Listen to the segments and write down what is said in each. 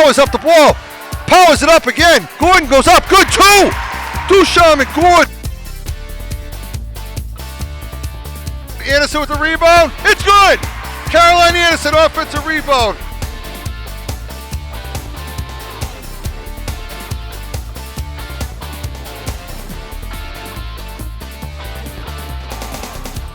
powers up the ball. Powers it up again. Gordon goes up. Good too. Ducharme and Gordon. Anderson with the rebound. It's good. Caroline Anderson offensive rebound.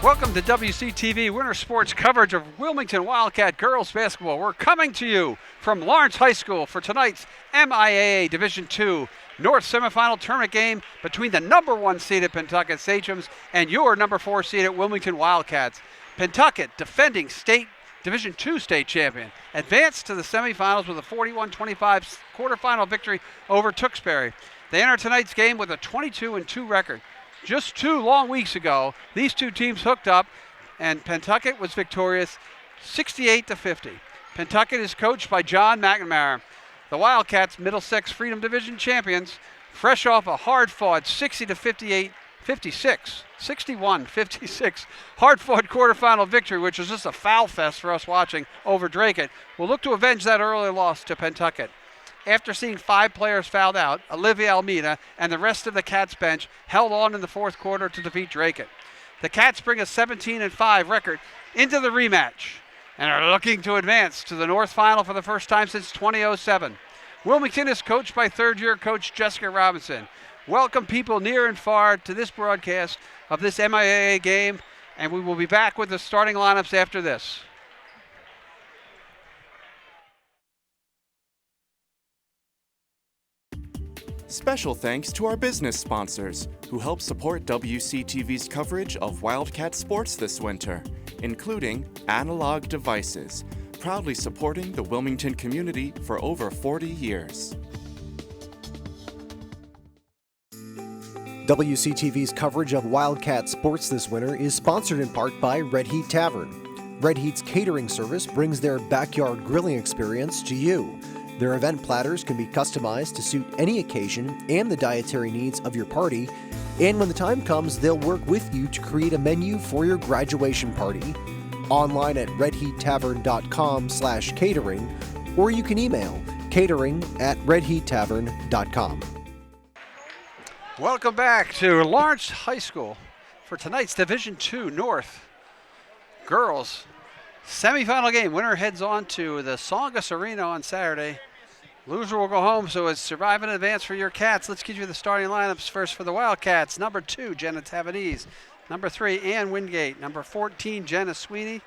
Welcome to WCTV Winter Sports coverage of Wilmington Wildcat girls basketball. We're coming to you from Lawrence High School for tonight's MIAA Division II North semifinal tournament game between the number 1 seeded Pentucket Sachems and your number 4 seeded Wilmington Wildcats. Pentucket, defending state Division II state champion, advanced to the semifinals with a 41-25 quarterfinal victory over Tewksbury. They enter tonight's game with a 22-2 record. Just 2 long weeks ago, these two teams hooked up, and Pentucket was victorious 68-50. Pentucket is coached by John McNamara. The Wildcats, Middlesex Freedom Division champions, fresh off a hard-fought 61-56 hard-fought quarterfinal victory, which was just a foul fest for us watching over Dracut, will look to avenge that early loss to Pentucket. After seeing 5 players fouled out, Olivia Almeida and the rest of the Cats bench held on in the fourth quarter to defeat Dracut. The Cats bring a 17-5 record into the rematch and are looking to advance to the North Final for the first time since 2007. Wilmington is coached by third-year coach Jessica Robinson. Welcome people near and far to this broadcast of this MIAA game, and we will be back with the starting lineups after this. Special thanks to our business sponsors who help support WCTV's coverage of Wildcat sports this winter, including Analog Devices, proudly supporting the Wilmington community for over 40 years. WCTV's coverage of Wildcat sports this winter is sponsored in part by Red Heat Tavern. Red Heat's catering service brings their backyard grilling experience to you. Their event platters can be customized to suit any occasion and the dietary needs of your party, and when the time comes, they'll work with you to create a menu for your graduation party. Online at redheattavern.com/catering, or you can email catering@redheattavern.com. Welcome back to Lawrence High School for tonight's Division II North girls semifinal game. Winner heads on to the Songus Arena on Saturday. Loser will go home, so it's survive and advance for your Cats. Let's give you the starting lineups first for the Wildcats. Number 2, Jenna Tavanese. Number 3, Ann Wingate. Number 14, Jenna Sweeney.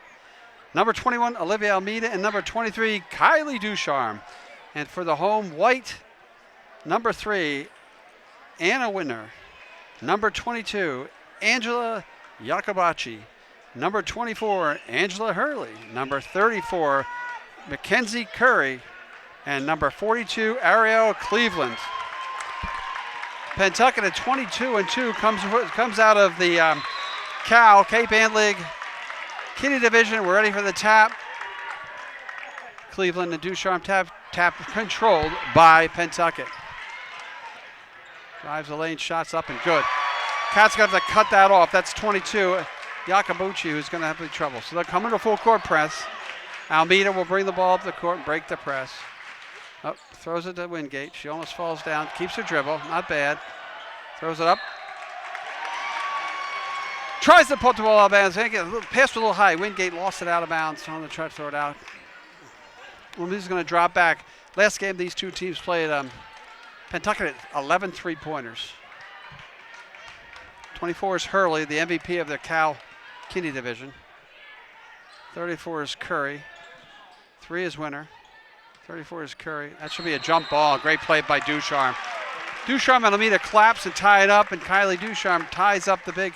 Number 21, Olivia Almeida. And number 23, Kylie Ducharme. And for the home white, number 3, Anna Winner. Number 22, Angela Iacobacci. Number 24, Angela Hurley. Number 34, Mackenzie Curry. And number 42, Ariel Cleveland. Pentucket at 22-2 comes out of the Cape Ann League Kiddie Division. We're ready for the tap. Cleveland and Ducharme tap controlled by Pentucket. Drives the lane, shots up and good. Cats got to cut that off. That's 22. Iacobacci, who's going to have trouble. So they'll come into full court press. Almeida will bring the ball up the court and break the press. Oh, throws it to Wingate. She almost falls down. Keeps her dribble. Not bad. Throws it up. Tries to put the ball out of bounds. Passed a little high. Wingate lost it out of bounds. I'm going to try to throw it out. Wilmington's going to drop back. Last game these two teams played Pentucket at 11 3-pointers. 24 is Hurley, the MVP of the Cal Kinney Division. 34 is Curry. 3 is Winner. 34 is Curry. That should be a jump ball. Great play by Ducharme. Ducharme and Almeida collapse and tie it up, and Kylie Ducharme ties up the big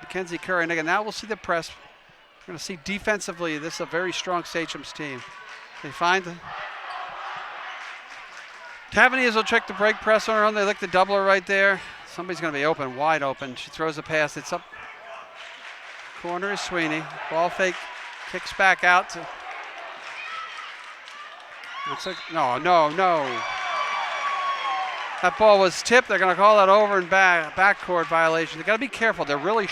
Mackenzie Curry. And again, now we'll see the press. We're going to see defensively, this is a very strong Sachems team. They find the Tavanese will check the break press on her own. They look to double her right there. Somebody's going to be open, wide open. She throws a pass. It's up. Corner is Sweeney. Ball fake, kicks back out to. Looks like, no. That ball was tipped. They're going to call that over and backcourt violation. They got to be careful. They're really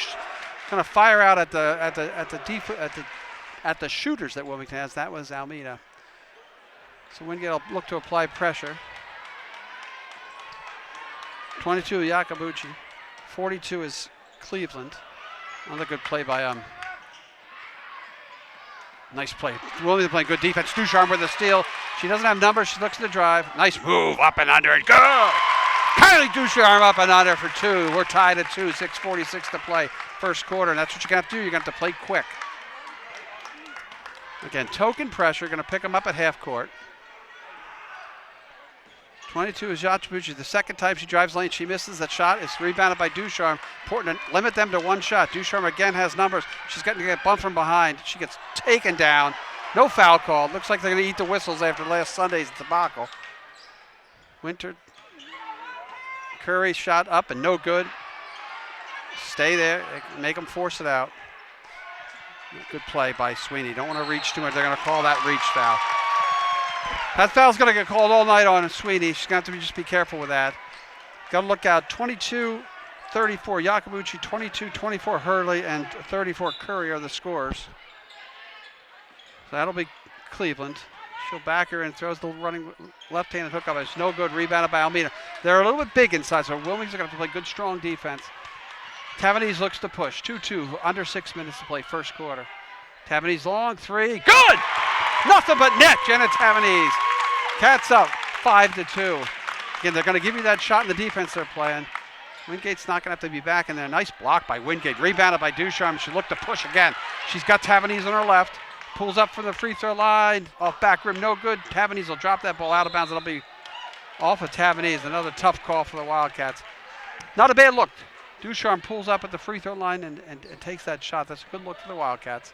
going to fire out at the shooters that Wilmington has. That was Almeida. So Wingate will look to apply pressure. 22 Yakabuchi. 42 is Cleveland. Another good play by nice play. Wilmington playing good defense. Ducharme with the steal. She doesn't have numbers. She looks to the drive. Nice move up and under and go. Kylie Ducharme up and under for 2. We're tied at 2. 6:46 to play. First quarter. And that's what you're going to have to do. You're going to have to play quick. Again, token pressure. Going to pick them up at half court. 22 is Yakabuchi. The second time she drives lane, she misses. That shot is rebounded by Ducharme. Important to limit them to one shot. Ducharme again has numbers. She's going to get bumped from behind. She gets taken down. No foul call. Looks like they're going to eat the whistles after last Sunday's debacle. Winter. Curry shot up and no good. Stay there. Make them force it out. Good play by Sweeney. Don't want to reach too much. They're going to call that reach foul. That foul's going to get called all night on Sweeney. She's going to have to just be careful with that. Got to look out. 22-34 Yakabuchi, 22-24 Hurley, and 34 Curry are the scores. So that'll be Cleveland. She'll back her and throws the running left-handed hookup. It's no good. Rebounded by Almeida. They're a little bit big inside, so Wilmington's going to have to play good, strong defense. Tavernese looks to push. 2-2, under 6 minutes to play first quarter. Tavernese long, 3. Good! Nothing but net, Jenna Tavernese. Cats up, 5-2. Again, they're going to give you that shot in the defense they're playing. Wingate's not going to have to be back in there. Nice block by Wingate. Rebounded by Ducharme. She looked to push again. She's got Tavernese on her left. Pulls up from the free throw line. Off back rim, no good. Tavernese will drop that ball out of bounds. It'll be off of Tavernese. Another tough call for the Wildcats. Not a bad look. Ducharme pulls up at the free throw line and takes that shot. That's a good look for the Wildcats.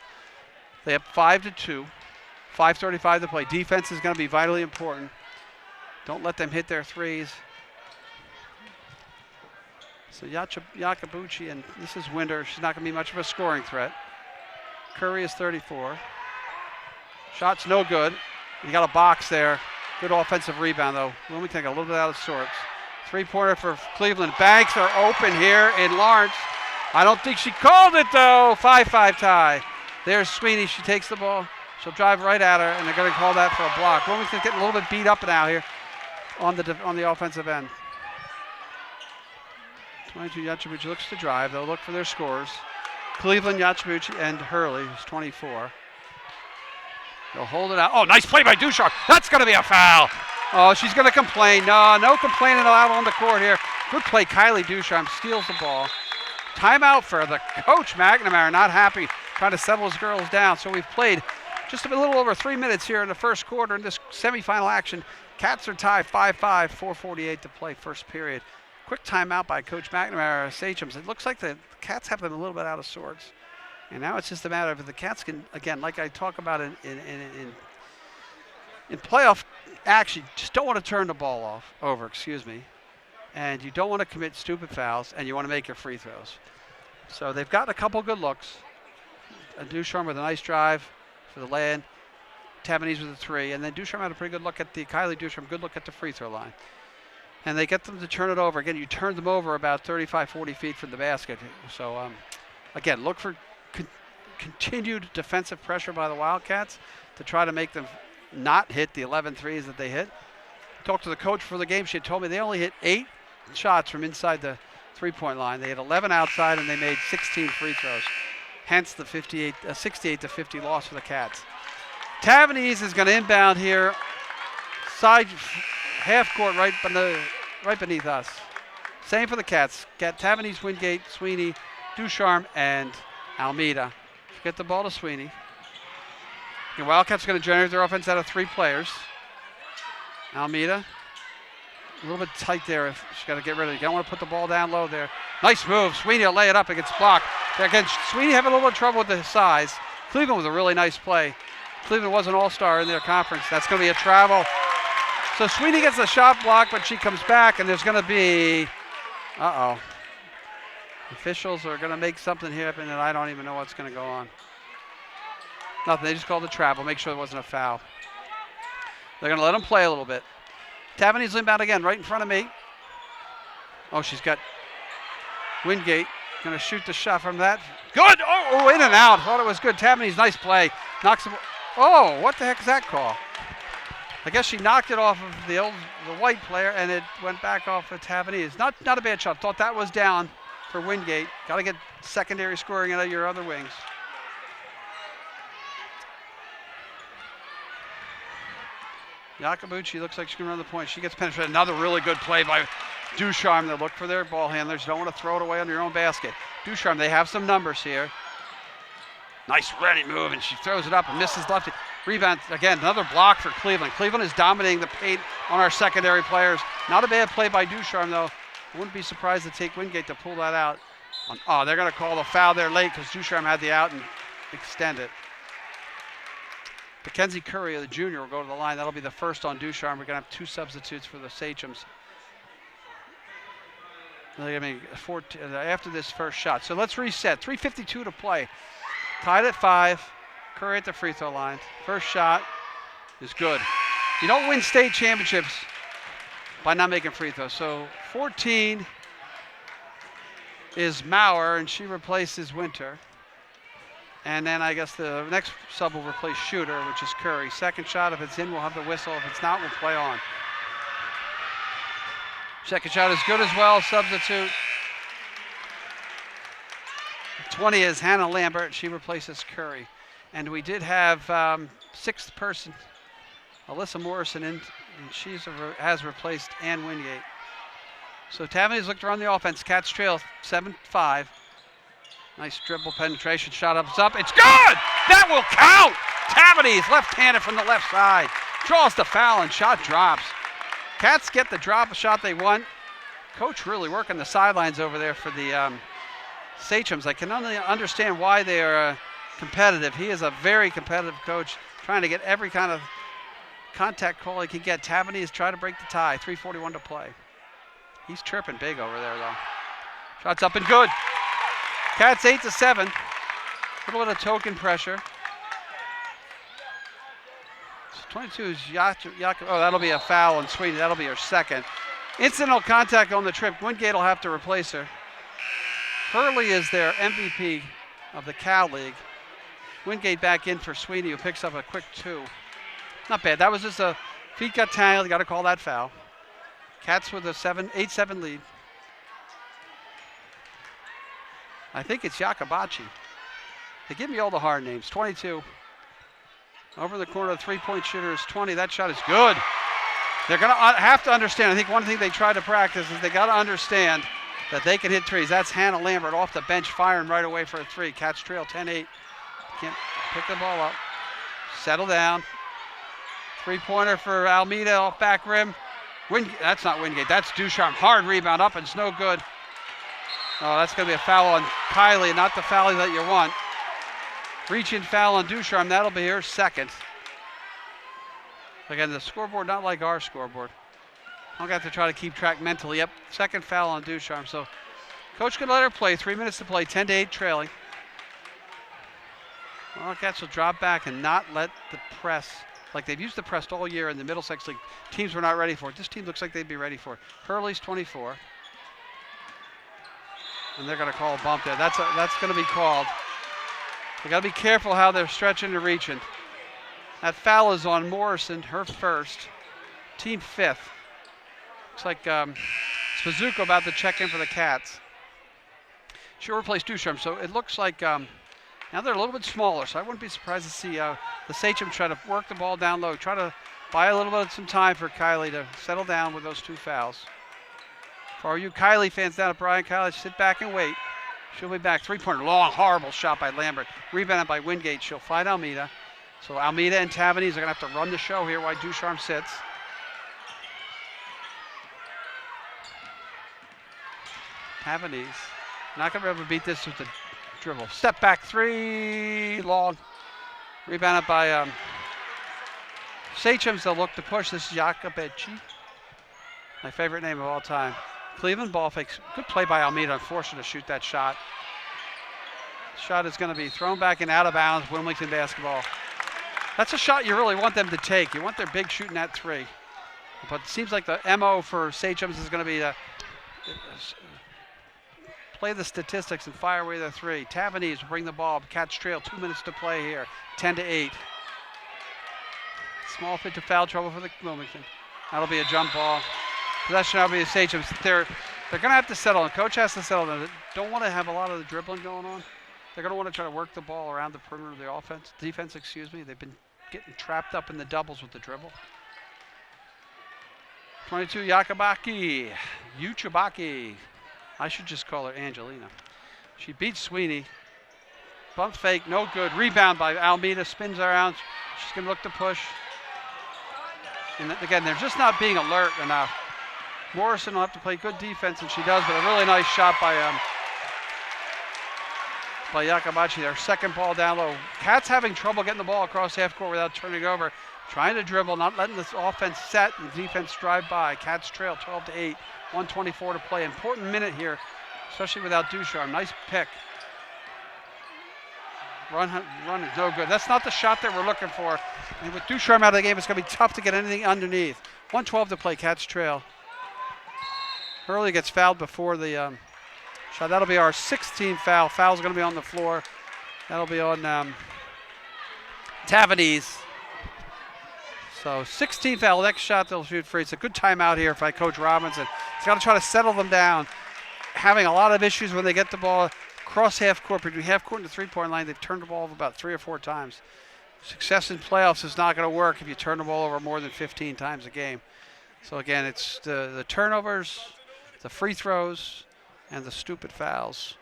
They have 5-2. 5:35 to play. Defense is going to be vitally important. Don't let them hit their threes. So Yakabuchi, and this is Winter. She's not going to be much of a scoring threat. Curry is 34. Shot's no good. You got a box there. Good offensive rebound, though. Wilmington got a little bit out of sorts. Three-pointer for Cleveland. Banks are open here in Lawrence. I don't think she called it, though. 5-5 tie. There's Sweeney. She takes the ball. She'll drive right at her, and they're going to call that for a block. Wilmington's getting a little bit beat up now here on the offensive end. 22 Yakabuchi looks to drive. They'll look for their scores. Cleveland, Yakabuchi, and Hurley, who's 24. They'll hold it out. Oh, nice play by Ducharme. That's going to be a foul. Oh, she's going to complain. No complaining allowed on the court here. Good play. Kylie Ducharme steals the ball. Timeout for the coach, McNamara. Not happy, trying to settle his girls down. So we've played just a little over 3 minutes here in the first quarter in this semifinal action. Cats are tied 5-5, 4:48 to play first period. Quick timeout by Coach McNamara, Sachems. It looks like the Cats have them a little bit out of sorts. And now it's just a matter of if the Cats can, again, like I talk about in playoff action, just don't want to turn the ball over, and you don't want to commit stupid fouls, and you want to make your free throws. So they've gotten a couple good looks. Ducharme with a nice drive for the lay-in. Tavernese with a 3, and then Ducharme had a pretty good look at Kylie Ducharme, good look at the free throw line. And they get them to turn it over. Again, you turn them over about 35, 40 feet from the basket. So, again, look for continued defensive pressure by the Wildcats to try to make them not hit the 11 threes that they hit. Talked to the coach for the game. She had told me they only hit 8 shots from inside the three-point line. They had 11 outside, and they made 16 free throws. Hence the 68-50 loss for the Cats. Tavernese is going to inbound here. Side half court right beneath us. Same for the Cats. Got Tavernese, Wingate, Sweeney, Ducharme, and Almeida. Get the ball to Sweeney. The Wildcats are going to generate their offense out of 3 players. Almeida, a little bit tight there. She's got to get rid of it. You don't want to put the ball down low there. Nice move. Sweeney will lay it up. It gets blocked. Again, Sweeney having a little bit of trouble with the size. Cleveland was a really nice play. Cleveland was an all-star in their conference. That's going to be a travel. So Sweeney gets the shot blocked, but she comes back, and there's going to be, officials are going to make something happen, and I don't even know what's going to go on. Nothing. They just called the travel. Make sure there wasn't a foul. They're going to let them play a little bit. Tavernese inbound again, right in front of me. Oh, she's got Wingate. Going to shoot the shot from that. Good. Oh, in and out. Thought it was good. Tavernese, nice play. Knocks him. Oh, what the heck is that call? I guess she knocked it off of the white player, and it went back off of Tavernese. Not a bad shot. Thought that was down for Wingate. Got to get secondary scoring out of your other wings. Yakabuchi looks like she's going to run the point. She gets penetrated. Another really good play by Ducharme. They look for their ball handlers. You don't want to throw it away on your own basket. Ducharme, they have some numbers here. Nice ready move, and she throws it up and misses lefty. Rebound, again, another block for Cleveland. Cleveland is dominating the paint on our secondary players. Not a bad play by Ducharme, though. I wouldn't be surprised to take Wingate to pull that out. Oh, they're going to call the foul there late because Ducharme had the out and extend it. Mackenzie Curry, the junior, will go to the line. That'll be the first on Ducharme. We're going to have 2 substitutes for the Sachems. They're going to be 14 after this first shot. So let's reset. 3:52 to play. Tied at 5. Curry at the free throw line. First shot is good. You don't win state championships by not making free throws. So 14 is Maurer, and she replaces Winter. And then I guess the next sub will replace Shooter, which is Curry. Second shot, if it's in, we'll have the whistle. If it's not, we'll play on. Second shot is good as well, substitute. 20 is Hannah Lambert. She replaces Curry. And we did have 6th person, Alyssa Morrison, in, and she has replaced Ann Wingate. So Tavernese looked around the offense. Cats trail 7-5. Nice dribble penetration, shot up, it's good! That will count! Tavernese left-handed from the left side. Draws the foul and shot drops. Cats get the drop shot they want. Coach really working the sidelines over there for the Sachems. I can only understand why they are competitive. He is a very competitive coach, trying to get every kind of contact call he can get. Tavernese try to break the tie, 3:41 to play. He's chirping big over there, though. Shots up and good. Cats 8-7. A little bit of token pressure. 22 is oh, that'll be a foul on Sweeney. That'll be her second. Incidental contact on the trip. Wingate will have to replace her. Hurley is their MVP of the Cal League. Wingate back in for Sweeney, who picks up a quick 2. Not bad. That was just a feet got tangled. Got to call that foul. Cats with a 8-7 lead. I think it's Yakabachi. They give me all the hard names. 22. Over the corner, the 3-point shooter is 20. That shot is good. They're going to have to understand. I think one thing they try to practice is they got to understand that they can hit threes. That's Hannah Lambert off the bench firing right away for a 3. Cats trail 10-8. Can't pick the ball up. Settle down. 3-pointer for Almeida off back rim. That's not Wingate. That's Ducharme. Hard rebound up, and it's no good. Oh, that's going to be a foul on Kylie, not the foul that you want. Reach-in foul on Ducharme. That'll be her second. Again, the scoreboard not like our scoreboard. I'll have to try to keep track mentally. Yep, second foul on Ducharme. So coach can let her play. 3 minutes to play. 10-8 trailing. Wildcats will drop back and not let the press, like they've used the press all year in the Middlesex League. Teams were not ready for it. This team looks like they'd be ready for it. Hurley's 24. And they're going to call a bump there. That's going to be called. They got to be careful how they're stretching and reaching. That foul is on Morrison, her first. Team 5th. Looks like Spazuko about to check in for the Cats. She'll replace Ducharme. So it looks like now they're a little bit smaller, so I wouldn't be surprised to see the Sachems try to work the ball down low, try to buy a little bit of some time for Kylie to settle down with those 2 fouls. For all you Kylie fans down at Bryan College, sit back and wait. She'll be back. 3-pointer, long, horrible shot by Lambert. Rebounded by Wingate. She'll find Almeida. So Almeida and Tavernese are going to have to run the show here while Ducharme sits. Tavernese not going to be able to beat this with the dribble. Step back 3, long. Rebounded by Sachems. They'll look to push. This is Yakabechi. My favorite name of all time. Cleveland ball fakes. Good play by Almeida. Forced her to shoot that shot. Shot is going to be thrown back and out of bounds. Wilmington basketball. That's a shot you really want them to take. You want their big shooting at 3. But it seems like the MO for Sachems is going to be to play the statistics and fire away the 3. Tavernese will bring the ball. Cats trail. 2 minutes to play here. 10-8. Small fit to foul trouble for the Wilmington. That'll be a jump ball. Possession will be the Sachems. They're going to have to settle. The coach has to settle. They don't want to have a lot of the dribbling going on. They're going to want to try to work the ball around the perimeter of the defense. They've been getting trapped up in the doubles with the dribble. 22, Uchibaki. I should just call her Angelina. She beats Sweeney. Bump fake, no good. Rebound by Almeida, spins around. She's going to look to push. And again, they're just not being alert enough. Morrison will have to play good defense, and she does, but a really nice shot by Yakabachi. Their second ball down low. Cats having trouble getting the ball across half court without turning over. Trying to dribble, not letting this offense set and defense drive by. Cats trail 12-8, 1:24 to play. Important minute here, especially without Ducharme. Nice pick. Run is no good. That's not the shot that we're looking for. And with Ducharme out of the game, it's going to be tough to get anything underneath. 1:12 to play, Cats trail. Hurley gets fouled before the shot. That'll be our 16th foul. Foul's going to be on the floor. That'll be on Tavanese. So 16th foul, next shot they'll shoot free. It's a good timeout here by Coach Robinson. He's got to try to settle them down. Having a lot of issues when they get the ball across half court, between half court and the three-point line. They've turned the ball over about 3 or 4 times. Success in playoffs is not going to work if you turn the ball over more than 15 times a game. So again, it's the turnovers, the free throws, and the stupid fouls,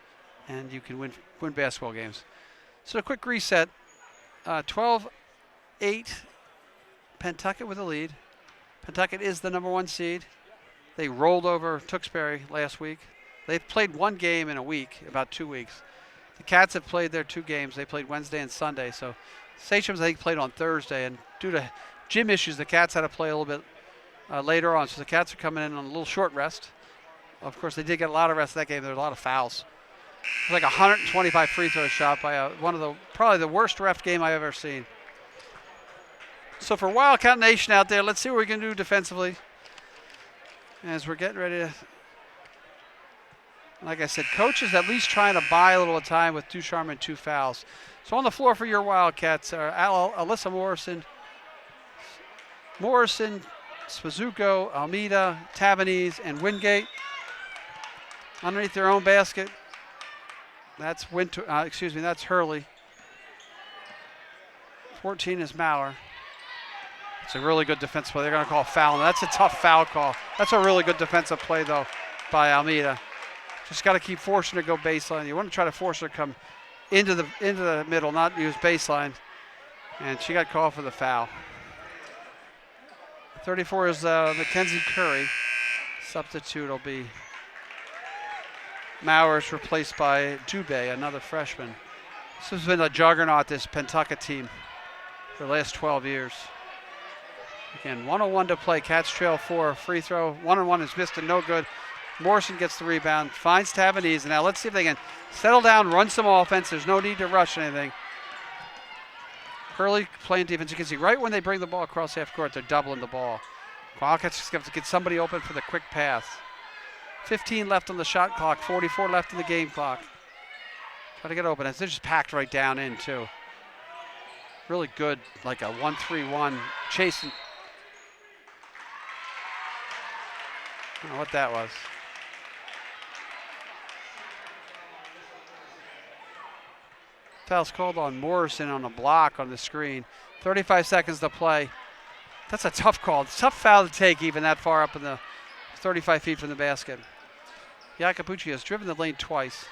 and you can win basketball games. So a quick reset, 12-8, Pentucket with a lead. Pentucket is the number 1 seed. They rolled over Tewksbury last week. They've played 1 game in a week, about 2 weeks. The Cats have played their 2 games. They played Wednesday and Sunday. So Sachems, I think, played on Thursday, and due to gym issues, the Cats had to play a little bit later on. So the Cats are coming in on a little short rest. Of course, they did get a lot of rest in that game. There were a lot of fouls. It was like 125 free throw shot by probably the worst ref game I've ever seen. So for Wildcat Nation out there, let's see what we can do defensively as we're getting ready to. Like I said, coach is at least trying to buy a little time with Ducharme and 2 fouls. So on the floor for your Wildcats are Alyssa Morrison, Spazuko, Almeida, Tavanese, and Wingate. Underneath their own basket, that's that's Hurley. 14 is Maurer. It's a really good defensive play. They're going to call foul, and that's a tough foul call. That's a really good defensive play, though, by Almeida. Just got to keep forcing her to go baseline. You want to try to force her to come into the middle, not use baseline. And she got called for the foul. 34 is Mackenzie Curry. Substitute will be Mauer's replaced by Dubé, another freshman. This has been a juggernaut, this Pentucket team, for the last 12 years. Again, 1:01 to play. Cats trail 4. Free throw. 1-on-1 is missed and no good. Morrison gets the rebound, finds Tavanese. Now let's see if they can settle down, run some offense. There's no need to rush anything. Hurley playing defense. You can see right when they bring the ball across half court, they're doubling the ball. Wildcats just have to get somebody open for the quick pass. 15 left on the shot clock, 44 left in the game clock. Try to get open. They're just packed right down in, too. Really good, like a 1-3-1 chasing. I don't know what that was. Foul's called on Morrison on a block on the screen. 35 seconds to play. That's a tough call. It's a tough foul to take even that far up in the 35 feet from the basket. Jacopucci has driven the lane twice.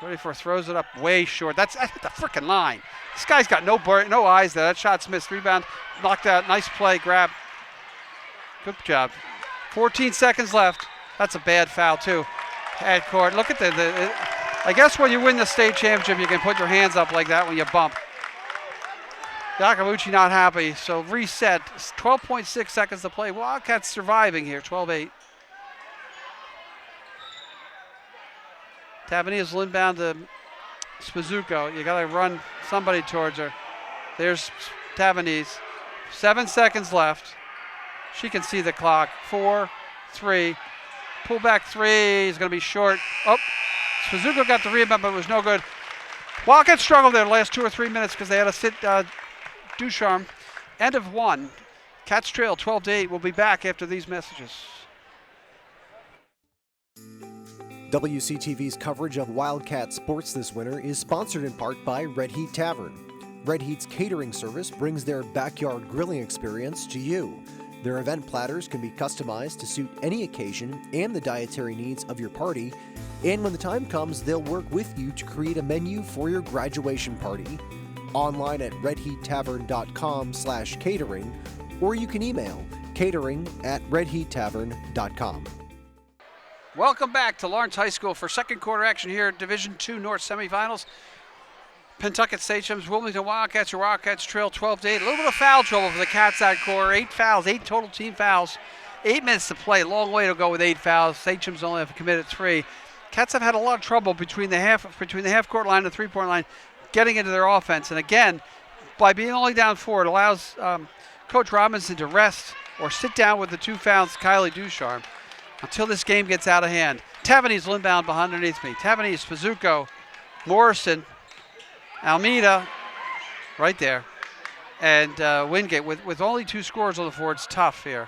34 throws it up way short. That's at the frickin' line. This guy's got no eyes there. That shot's missed. Rebound, knocked out. Nice play, grab. Good job. 14 seconds left. That's a bad foul, too. At court. Look at I guess when you win the state championship, you can put your hands up like that when you bump. Jacopucci not happy, so reset. 12.6 seconds to play. Wildcats surviving here, 12-8. Tavanese will inbound to Spazuko. You got to run somebody towards her. There's Tavanese. 7 seconds left. She can see the clock. 4, 3. Pull back 3 is going to be short. Oh, Spazuko got the rebound, but it was no good. Wildcats struggled there the last 2 or 3 minutes because they had to sit Ducharme. End of 1. Cats trail 12-8. We'll be back after these messages. WCTV's coverage of Wildcat sports this winter is sponsored in part by Red Heat Tavern. Red Heat's catering service brings their backyard grilling experience to you. Their event platters can be customized to suit any occasion and the dietary needs of your party. And when the time comes, they'll work with you to create a menu for your graduation party. Online at redheattavern.com/catering, or you can email catering@redheattavern.com. Welcome back to Lawrence High School for second quarter action here at Division II North semifinals. Pentucket Sachems, Wilmington Wildcats. Your Wildcats trail 12-8. A little bit of foul trouble for the Cats that quarter. 8 fouls, 8 total team fouls. 8 minutes to play. Long way to go with 8 fouls. Sachems only have committed 3. Cats have had a lot of trouble between the half court line and the 3-point line getting into their offense. And again, by being only down 4, it allows Coach Robinson to rest or sit down with the 2 fouls, Kylie Ducharme, until this game gets out of hand. Tavanese inbound behind underneath me. Tavanese, Spazuko, Morrison, Almeida, right there, and Wingate. With only 2 scores on the floor, it's tough here.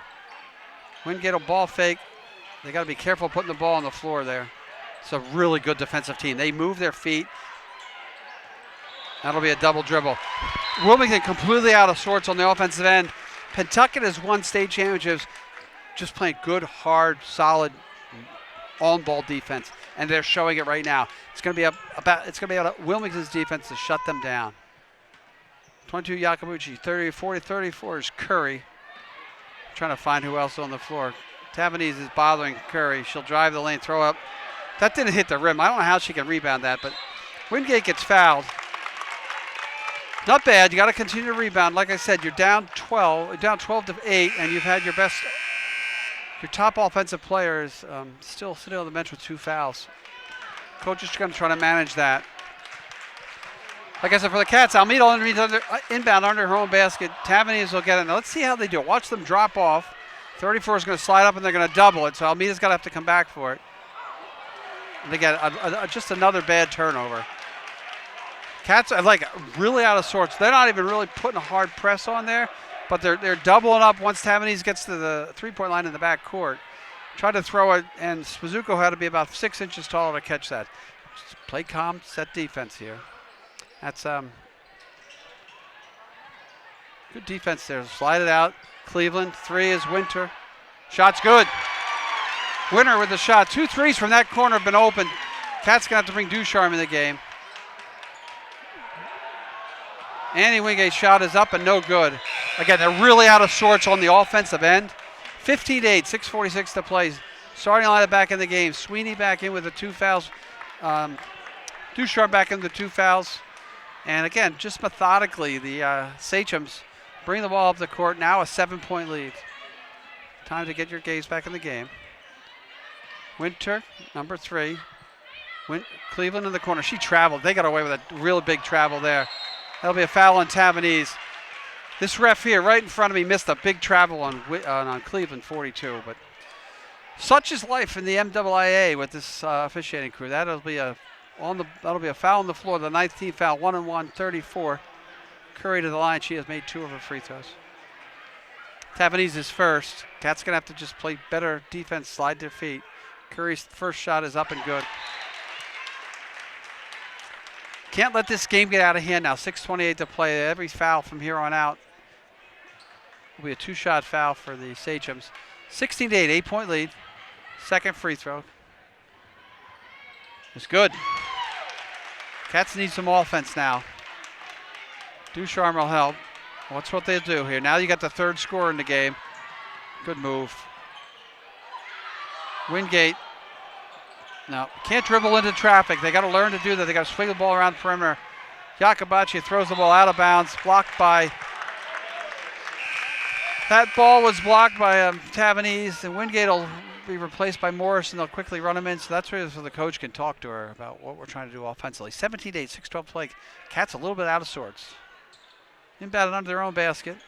Wingate will ball fake. They got to be careful putting the ball on the floor there. It's a really good defensive team. They move their feet. That'll be a double dribble. Wilmington completely out of sorts on the offensive end. Pentucket has won state championships just playing good, hard, solid, on-ball defense, and they're showing it right now. It's going to be about Wilmington's defense to shut them down. 22 Yakabuchi, 34 is Curry. Trying to find who else on the floor. Tavanese is bothering Curry. She'll drive the lane, throw up. That didn't hit the rim. I don't know how she can rebound that, but Wingate gets fouled. Not bad. You got to continue to rebound. Like I said, you're down 12-8, and you've had your top offensive player is still sitting on the bench with 2 fouls. Coach is going to try to manage that. Like I said, for the Cats, Almeida inbound under her own basket. Tavanese will get it. Now let's see how they do it. Watch them drop off. 34 is going to slide up, and they're going to double it. So Almeida's going to have to come back for it. And they get just another bad turnover. Cats are like really out of sorts. They're not even really putting a hard press on there, but they're doubling up once Tavanese gets to the 3-point line in the back court. Tried to throw it, and Spazuko had to be about 6 inches taller to catch that. Just play calm, set defense here. That's good defense there. Slide it out. Cleveland, 3 is Winter. Shot's good. Winter with the shot. 2 threes from that corner have been open. Cats going to have to bring Ducharme in the game. Annie Wingate's shot is up and no good. Again, they're really out of sorts on the offensive end. 15-8, 6:46 to play. Starting lineup back in the game. Sweeney back in with the 2 fouls. Ducharme back in the 2 fouls. And again, just methodically, the Sachems bring the ball up the court. Now a 7-point lead. Time to get your gaze back in the game. Winter, number 3. Cleveland in the corner. She traveled. They got away with a real big travel there. That'll be a foul on Tavanese. This ref here, right in front of me, missed a big travel on Cleveland 42. But such is life in the MIAA with this officiating crew. That'll be a foul on the floor. The 9th team foul, 1-1, 34. Curry to the line. She has made 2 of her free throws. Tavanese is first. Cats gonna have to just play better defense, slide their feet. Curry's first shot is up and good. Can't let this game get out of hand now. 6:28 to play. Every foul from here on out will be a 2-shot foul for the Sachems. 16-8, 8-point lead. Second free throw. It's good. Cats need some offense now. Ducharme will help. What's what they'll do here. Now you got the 3rd scorer in the game. Good move. Wingate. No, can't dribble into traffic. They got to learn to do that. They got to swing the ball around the perimeter. Yakabachi throws the ball out of bounds, blocked by. That ball was blocked by Tavanese, and Wingate will be replaced by Morris, and they'll quickly run him in. So that's where the coach can talk to her about what we're trying to do offensively. 17-8, 6-12 play. Cats a little bit out of sorts. Inbounded under their own basket.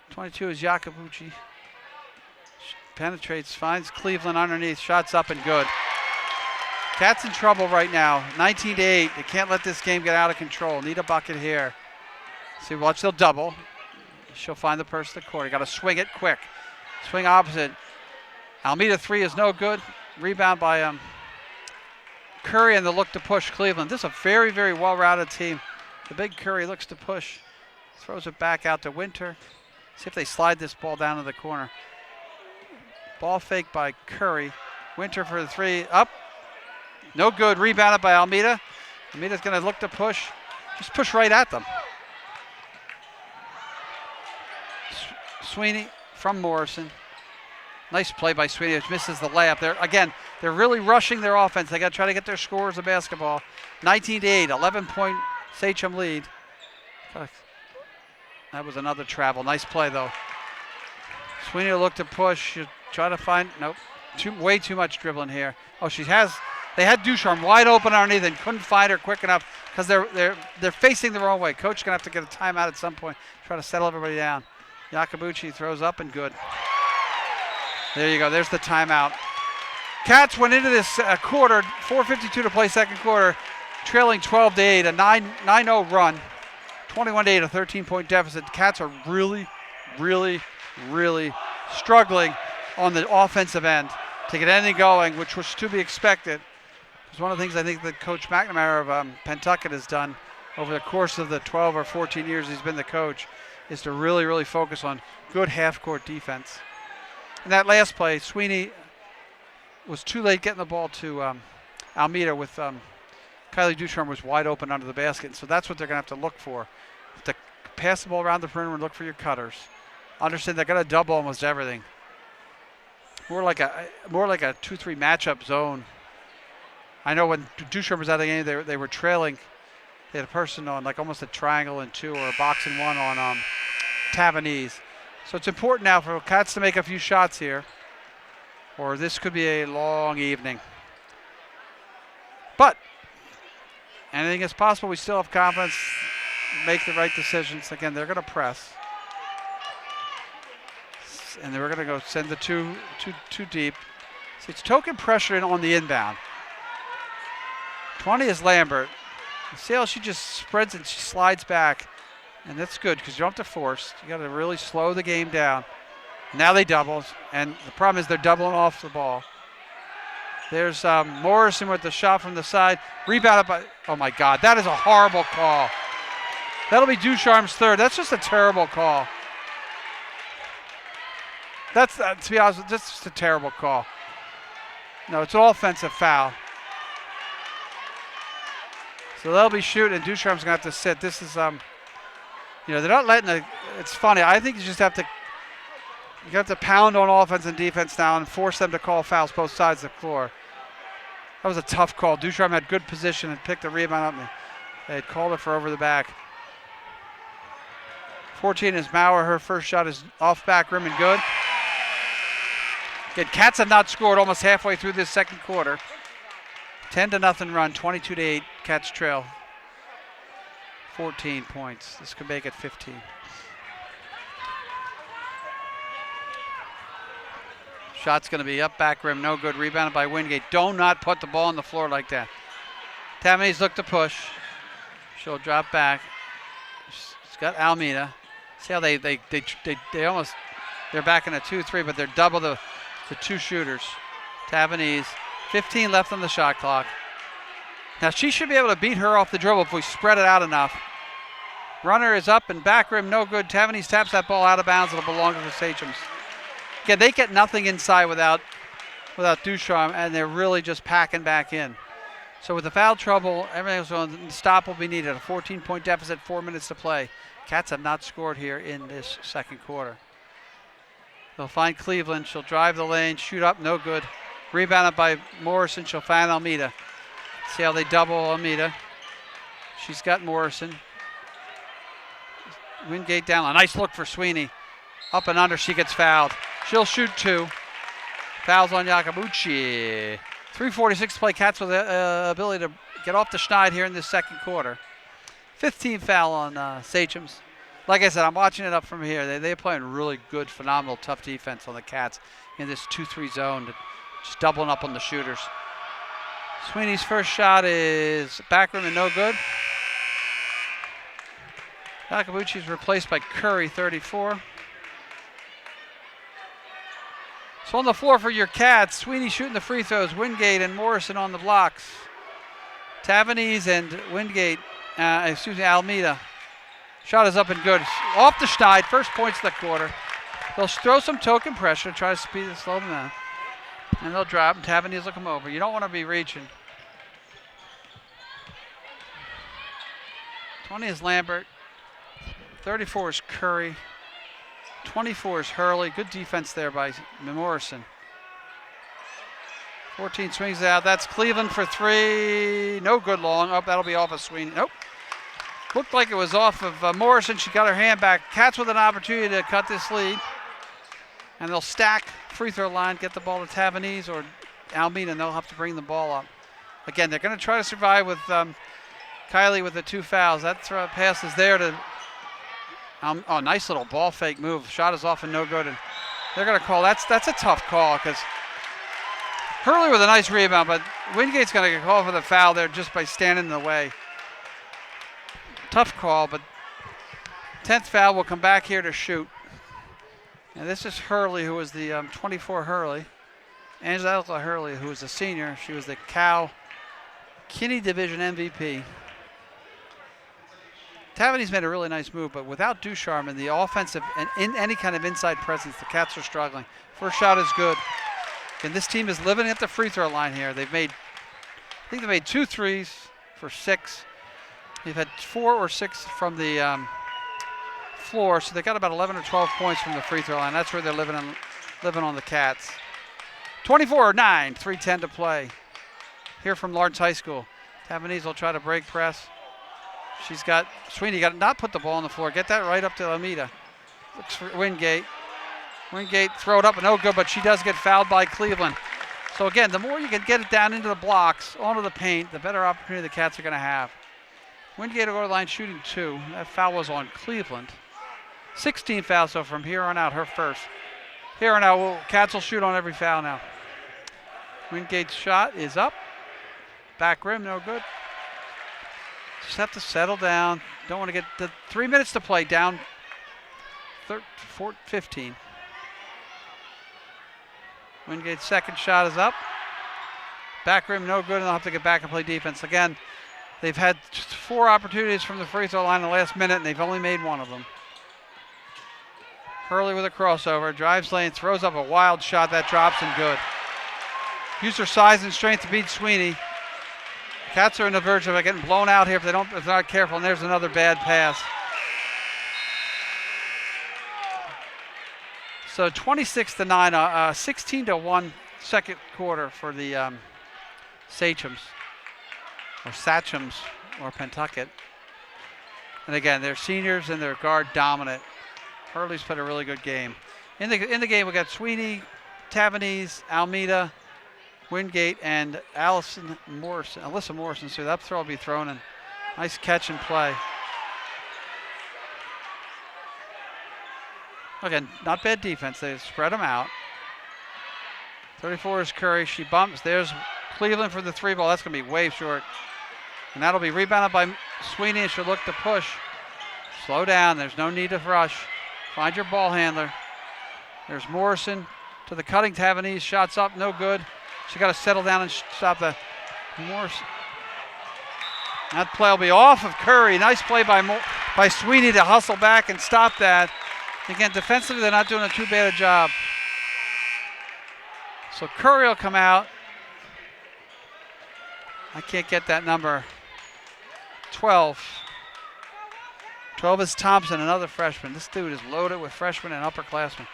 22 is Yakabuchi. Penetrates, finds Cleveland underneath, shots up and good. Cats in trouble right now, 19-8. They can't let this game get out of control. Need a bucket here. See, watch, they'll double. She'll find the person in the corner. Got to swing it quick. Swing opposite. Almeida 3 is no good. Rebound by Curry, and the look to push Cleveland. This is a very, very well-routed team. The big Curry looks to push. Throws it back out to Winter. See if they slide this ball down to the corner. Ball fake by Curry. Winter for the 3. Up. No good. Rebounded by Almeida. Almeida's going to look to push. Just push right at them. Sweeney from Morrison. Nice play by Sweeney, which misses the layup. They're really rushing their offense. They got to try to get their scores of basketball. 19-8, 11-point Sachem lead. That was another travel. Nice play, though. Sweeney will look to push. She'll try to find, nope. Way too much dribbling here. Oh, they had Ducharme wide open underneath and couldn't find her quick enough because they're facing the wrong way. Coach going to have to get a timeout at some point, try to settle everybody down. Yakabuchi throws up and good. There you go. There's the timeout. Cats went into this quarter, 4:52 to play second quarter, trailing 12-8, a 9-0 run, 21-8, a 13-point deficit. The Cats are really, really, really struggling on the offensive end to get anything going, which was to be expected. It's one of the things I think that Coach McNamara of Pentucket has done over the course of the 12 or 14 years he's been the coach, is to really, really focus on good half-court defense. In that last play, Sweeney was too late getting the ball to Almeida with Kylie Ducharme was wide open under the basket. And so that's what they're going to have to look for. To pass the ball around the perimeter and look for your cutters. Understand they're going to double almost everything. More like a 2-3 matchup zone. I know when Ducharme was out of the game, they were trailing. They had a person on like almost a triangle and 2 or a box and 1 on Tavanese. So it's important now for Cats to make a few shots here, or this could be a long evening. But anything is possible. We still have confidence, make the right decisions. Again, they're going to press. And then we're going to go send the two deep. See, it's token pressure in on the inbound. 20 is Lambert. See how she just spreads and she slides back. And that's good because you don't have to force. You got to really slow the game down. Now they double, and the problem is they're doubling off the ball. There's Morrison with the shot from the side. Rebounded by, oh my God, that is a horrible call. That'll be Ducharme's 3rd. That's just a terrible call. That's, to be honest, that's just a terrible call. No, it's an offensive foul. So they'll be shooting, and Ducharme's going to have to sit. This is, they're not letting it's funny. I think you just have to pound on offense and defense now and force them to call fouls both sides of the floor. That was a tough call. Ducharme had good position and picked the rebound up. They had called it for over the back. 14 is Maurer. Her first shot is off back rim and good. Again, Cats have not scored almost halfway through this second quarter. 10-0 run, 22-8. Cats trail. 14 points. This could make it 15. Shot's going to be up back rim, no good. Rebounded by Wingate. Do not put the ball on the floor like that. Tavanese look to push. She'll drop back. She's got Almeida. See how they almost, they're back in a 2-3, but they're double the 2 shooters. Tavanese, 15 left on the shot clock. Now she should be able to beat her off the dribble if we spread it out enough. Runner is up and back rim, no good. Tavanese taps that ball out of bounds. It'll belong to the Sachems. Again, they get nothing inside without Ducharme, and they're really just packing back in. So with the foul trouble, everything else going, the stop will be needed. A 14-point deficit, 4 minutes to play. Cats have not scored here in this second quarter. They'll find Cleveland. She'll drive the lane, shoot up, no good. Rebounded by Morrison. She'll find Almeida. See how they double Almeida. She's got Morrison. Wingate down. A nice look for Sweeney. Up and under, she gets fouled. She'll shoot 2. Fouls on Yakabuchi. 3:46 to play. Cats with the ability to get off the schneid here in this second quarter. 15 foul on Sachems. Like I said, I'm watching it up from here. They're playing really good, phenomenal, tough defense on the Cats in this 2-3 zone, just doubling up on the shooters. Sweeney's first shot is back rim and no good. Takabuchi's replaced by Curry, 34. So on the floor for your Cats, Sweeney shooting the free throws, Wingate and Morrison on the blocks. Tavanese and Almeida. Shot is up and good. Off the Schneid, first points of the quarter. They'll throw some token pressure, try to speed and slow them down. And they'll drop, and Tavanese will come over. You don't want to be reaching. 20 is Lambert. 34 is Curry. 24 is Hurley. Good defense there by Morrison. 14 swings out. That's Cleveland for three. No good long. Oh, that'll be off of Sweeney. Nope. Looked like it was off of Morrison. She got her hand back. Cats with an opportunity to cut this lead. And they'll stack free throw line, get the ball to Tavanese or Almeida, and they'll have to bring the ball up. Again, they're going to try to survive with Kylie with the 2 fouls. That pass is there to nice little ball fake move. Shot is off and no good. And they're going to call. That's a tough call because Hurley with a nice rebound, but Wingate's going to get called for the foul there just by standing in the way. Tough call, but 10th foul will come back here to shoot. And this is Hurley, who was the 24 Hurley. Angela Hurley, who was a senior. She was the Cal Kinney Division MVP. Tavanese made a really nice move, but without Ducharme in the offensive and in any kind of inside presence, the Cats are struggling. First shot is good. And this team is living at the free throw line here. I think they made 2 threes for 6. They've had 4 or 6 from the floor, so they got about 11 or 12 points from the free throw line. That's where they're living on the Cats. 24-9, 3:10 to play. Here from Lawrence High School. Tavanese will try to break press. Sweeney got to not put the ball on the floor. Get that right up to Almeida. Looks for Wingate. Wingate throw it up and no good, but she does get fouled by Cleveland. So again, the more you can get it down into the blocks, onto the paint, the better opportunity the Cats are going to have. Wingate will go to the line shooting 2. That foul was on Cleveland. 16 fouls, so from here on out, her first. Here on out, Cats will shoot on every foul now. Wingate's shot is up. Back rim, no good. Just have to settle down. Don't want to get the 3 minutes to play down 15. Wingate's second shot is up. Back rim, no good, and they'll have to get back and play defense. Again, they've had 4 opportunities from the free throw line in the last minute, and they've only made 1 of them. Hurley with a crossover, drives lane, throws up a wild shot that drops and good. Use their size and strength to beat Sweeney. Cats are on the verge of getting blown out here if they're not careful, and there's another bad pass. So 26-9, 16-1 second quarter for the Sachems or Pentucket. And again, they're seniors and they're guard dominant. Hurley's played a really good game. In the game, we got Sweeney, Tavanese, Almeida, Wingate, and Alyssa Morrison. So that throw will be thrown in. Nice catch and play. Again, not bad defense. They spread them out. 34 is Curry. She bumps. There's Cleveland for the 3 ball. That's going to be way short. And that'll be rebounded by Sweeney, and she'll look to push. Slow down. There's no need to rush. Find your ball handler. There's Morrison to the cutting Tavanese. Shots up, no good. She got to settle down and stop the Morrison. That play will be off of Curry. Nice play by Sweeney to hustle back and stop that. Again, defensively, they're not doing too bad a job. So Curry will come out. I can't get that number. 12. 12 is Thompson, another freshman. This dude is loaded with freshmen and upperclassmen.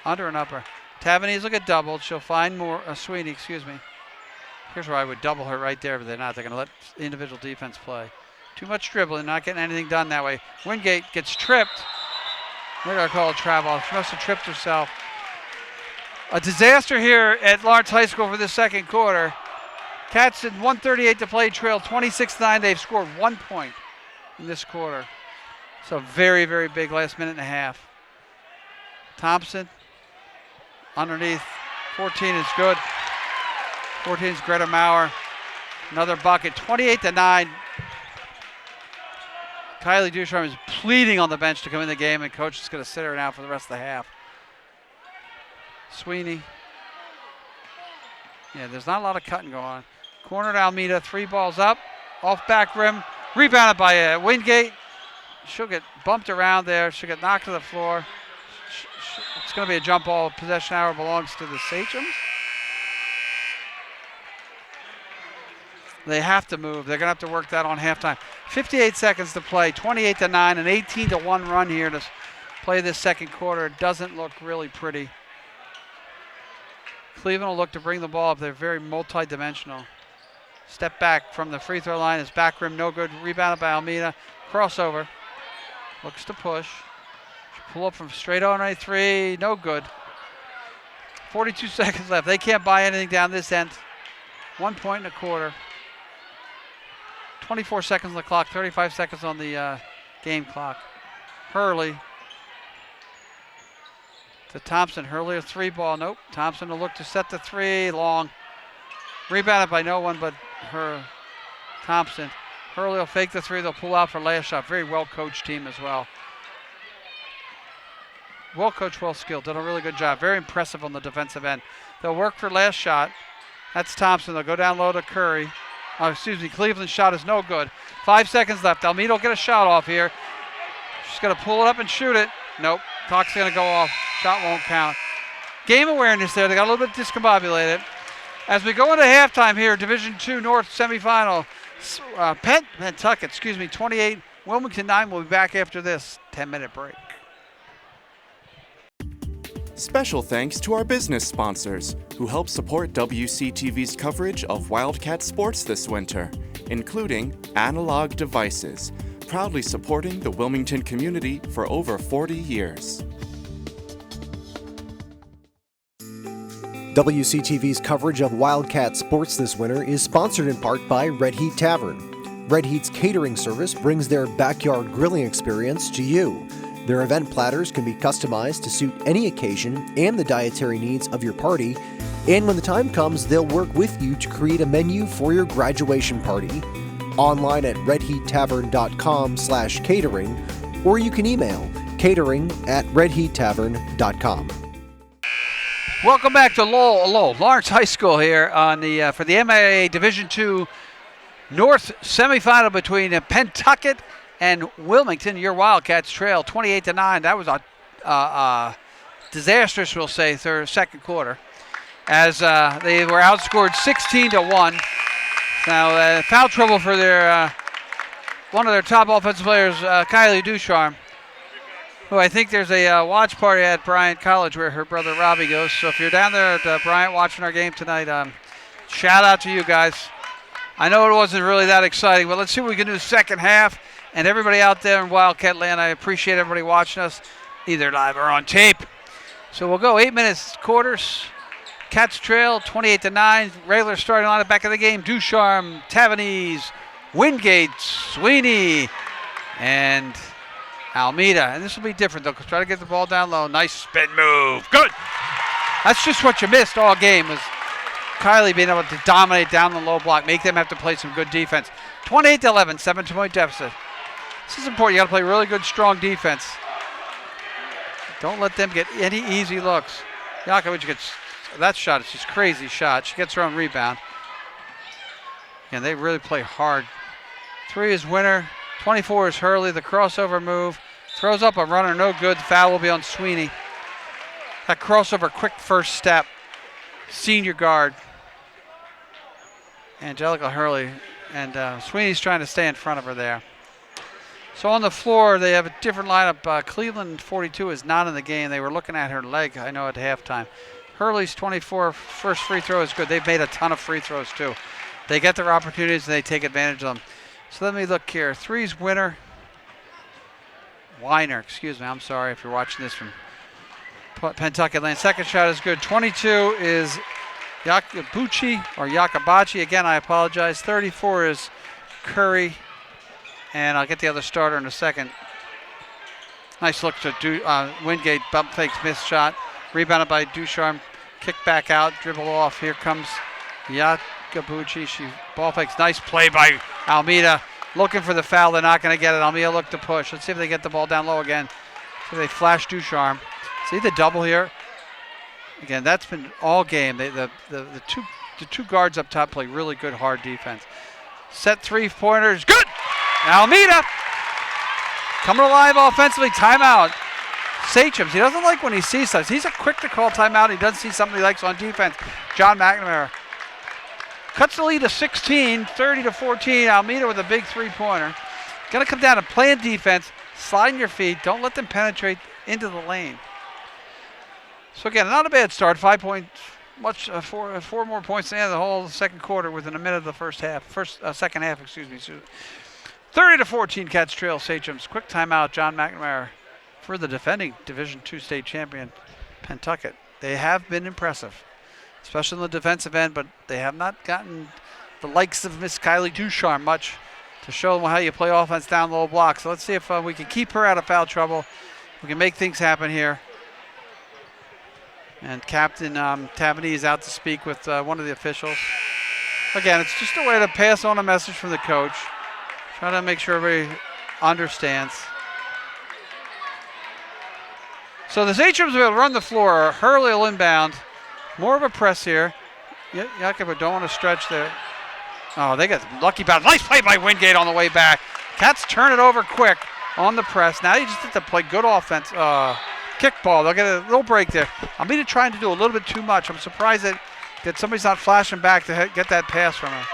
Under and upper. Tavanese will get doubled. She'll find Sweeney, excuse me. Here's where I would double her right there, but they're not. They're going to let individual defense play. Too much dribbling, not getting anything done that way. Wingate gets tripped. They're going to call a travel. She must have tripped herself. A disaster here at Lawrence High School for the second quarter. Cats in 1:38 to play, trail 26-9. They've scored 1 point in this quarter. So very, very big last minute and a half. Thompson underneath. 14 is good. 14 is Greta Maurer. Another bucket. 28-9. Kylie Ducharme is pleading on the bench to come in the game, and coach is going to sit her down for the rest of the half. Sweeney. Yeah, there's not a lot of cutting going on. Corner to Almeida, 3 balls up, off back rim, rebounded by Wingate. She'll get bumped around there. She'll get knocked to the floor. It's going to be a jump ball. Possession arrow belongs to the Sachems. They have to move. They're going to have to work that on halftime. 58 seconds to play, 28-9, an 18-1 run here to play this second quarter. It doesn't look really pretty. Cleveland will look to bring the ball up. They're very multi-dimensional. Step back from the free throw line. His back rim no good. Rebounded by Almeida. Crossover. Looks to push. She'll pull up from straight on right 3. No good. 42 seconds left. They can't buy anything down this end. 1 point and a quarter. 24 seconds on the clock. 35 seconds on the game clock. Hurley. To Thompson. Hurley a 3 ball. Nope. Thompson will look to set the 3. Long. Rebounded by no one but her Thompson. Hurley will fake the 3. They'll pull out for last shot. Very well coached team as well. Well coached, well skilled. Did a really good job. Very impressive on the defensive end. They'll work for last shot. That's Thompson. They'll go down low to Curry. Cleveland's shot is no good. 5 seconds left. Almeida will get a shot off here. She's going to pull it up and shoot it. Nope. Clock's going to go off. Shot won't count. Game awareness there. They got a little bit discombobulated. As we go into halftime here, Division II North semifinal, Pentucket, 28, Wilmington 9. We'll be back after this 10-minute break. Special thanks to our business sponsors who help support WCTV's coverage of Wildcat sports this winter, including Analog Devices, proudly supporting the Wilmington community for over 40 years. WCTV's coverage of Wildcat sports this winter is sponsored in part by Red Heat Tavern. Red Heat's catering service brings their backyard grilling experience to you. Their event platters can be customized to suit any occasion and the dietary needs of your party, and when the time comes, they'll work with you to create a menu for your graduation party. Online at redheattavern.com/catering, or you can email catering@redheattavern.com. Welcome back to Lawrence High School here on the for the MIAA Division II North semifinal between Pentucket and Wilmington. Your Wildcats trail 28-9. That was a disastrous, we'll say, second quarter, as they were outscored 16-1. Now foul trouble for their one of their top offensive players, Kylie Ducharme, who I think there's a watch party at Bryant College where her brother Robbie goes. So if you're down there at Bryant watching our game tonight, shout out to you guys. I know it wasn't really that exciting, but let's see what we can do second half. And everybody out there in Wildcat land, I appreciate everybody watching us, either live or on tape. So we'll go 8 minutes quarters. Cats trail 28-9. Regular starting line at the back of the game. Ducharme, Tavanese, Wingate, Sweeney, and Almeida. And this will be different, though, because try to get the ball down low. Nice spin move. Good. That's just what you missed all game, was Kylie being able to dominate down the low block, make them have to play some good defense. 28-11, 7-point deficit. This is important. You got to play really good, strong defense. Don't let them get any easy looks. Yakovich gets that shot. It's just crazy shot. She gets her own rebound. And they really play hard. 3 is Winner. 24 is Hurley. The crossover move. Throws up a runner. No good. The foul will be on Sweeney. That crossover, quick first step. Senior guard. Angelica Hurley. And Sweeney's trying to stay in front of her there. So on the floor, they have a different lineup. Cleveland 42 is not in the game. They were looking at her leg, I know, at halftime. Hurley's 24 first free throw is good. They've made a ton of free throws, too. They get their opportunities, and they take advantage of them. So let me look here. 3's Weiner, excuse me. I'm sorry if you're watching this from Pentucket land. Second shot is good. 22 is Yakabachi. Again, I apologize. 34 is Curry. And I'll get the other starter in a second. Nice look to Wingate. Bump fakes, missed shot. Rebounded by Ducharme. Kick back out, dribble off. Here comes Yakabuchi. She ball fakes. Nice play by Almeida. looking for the foul. They're not going to get it. Almeida look to push. Let's see if they get the ball down low again. See if they flash Ducharme. See the double here? Again, that's been all game. The two guards up top play really good, hard defense. Set three-pointers. Good! Almeida coming alive offensively. Timeout. Sachems, he doesn't like when he sees such. He's quick to call timeout. He doesn't see something he likes on defense. John McNamara cuts the lead to 16, 30-14. Almeida with a big three-pointer. Going to come down and play in defense. Slide in your feet. Don't let them penetrate into the lane. So again, not a bad start. 5 points, four more points in the whole second quarter within a minute of the second half. 30-14. Cats trail Sachems. Quick timeout. John McNamara. For the defending Division II state champion, Pentucket. They have been impressive, especially in the defensive end, but they have not gotten the likes of Miss Kylie Ducharme much to show them how you play offense down low block. So let's see if we can keep her out of foul trouble. We can make things happen here. And Captain Tavanese is out to speak with one of the officials. Again, it's just a way to pass on a message from the coach. Try to make sure everybody understands. So the Sachems will run the floor. Hurley will inbound. More of a press here. Yakub don't want to stretch there. Oh, they got lucky bounce. Nice play by Wingate on the way back. Cats turn it over quick on the press. Now you just have to play good offense. Kickball. They'll get a little break there. Almeida trying to do a little bit too much. I'm surprised that somebody's not flashing back to get that pass from him.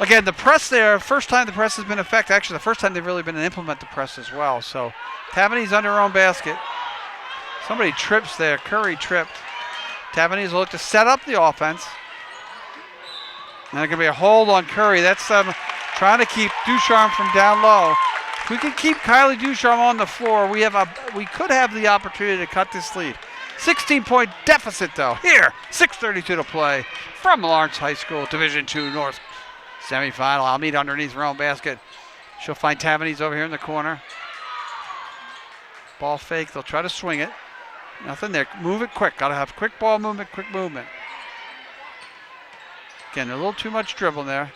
Again, the press there, first time the press has been effective. Actually, the first time they've really been to implement the press as well. So Tavanese under her own basket. Somebody trips there. Curry tripped. Tavanese will look to set up the offense. And there's going to be a hold on Curry. That's trying to keep Ducharme from down low. If we can keep Kylie Ducharme on the floor, we could have the opportunity to cut this lead. 16-point deficit, though. Here, 6:32 to play from Lawrence High School, Division II North semifinal. Almeida underneath her own basket. She'll find Tavanese over here in the corner. Ball fake. They'll try to swing it. Nothing there. Move it quick. Got to have quick ball movement, quick movement. Again, a little too much dribbling there.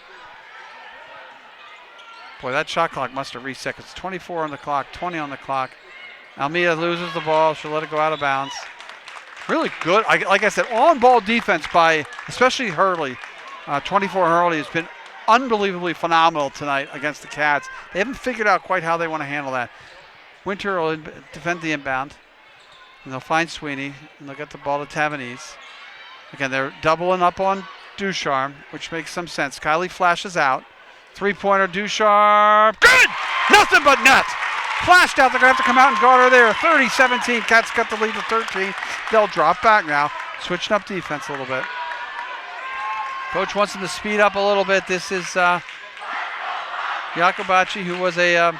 Boy, that shot clock must have reset. It's 24 on the clock, 20 on the clock. Almeida loses the ball. She'll let it go out of bounds. Really good. Like I said, on-ball defense by especially Hurley. 24 Hurley has been unbelievably phenomenal tonight against the Cats. They haven't figured out quite how they want to handle that. Winter will defend the inbound. And they'll find Sweeney. And they'll get the ball to Tavanese. Again, they're doubling up on Ducharme, which makes some sense. Kylie flashes out. Three-pointer, Ducharme. Good! Nothing but net. Flashed out. They're going to have to come out and guard her there. 30-17. Cats got the lead to 13. They'll drop back now. Switching up defense a little bit. Coach wants them to speed up a little bit. This is Jacobachi, who was a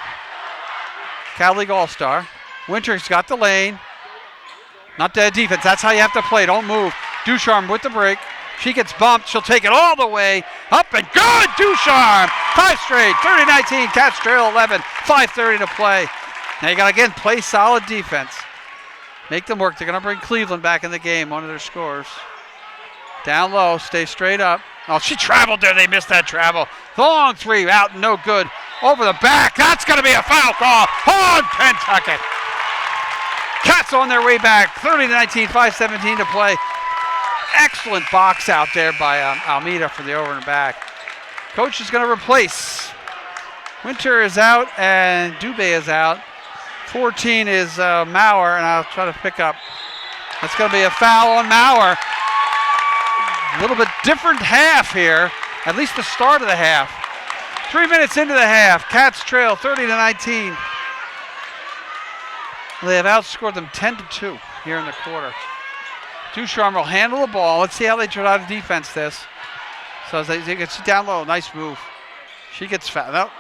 Cal League All-Star. Winter's got the lane. Not dead defense. That's how you have to play. Don't move. Ducharme with the break. She gets bumped. She'll take it all the way up and good. Ducharme. 5 straight. 30-19. Cats trail 11. 5:30 to play. Now you got to, again, play solid defense. Make them work. They're going to bring Cleveland back in the game, one of their scorers. Down low. Stay straight up. Oh, she traveled there. They missed that travel. Long three. Out. No good. Over the back. That's going to be a foul call on Pentucket. Cats on their way back. 30-19. 5:17 to play. Excellent box out there by Almeida for the over and back. Coach is going to replace. Winter is out and Dubé is out. 14 is Maurer, and I'll try to pick up. That's going to be a foul on Maurer. A little bit different half here, at least the start of the half. 3 minutes into the half, Cats trail 30-19. They have outscored them 10-2 here in the quarter. Ducharme will handle the ball. Let's see how they try to defense this. So as they get down low, nice move. She gets fouled. No.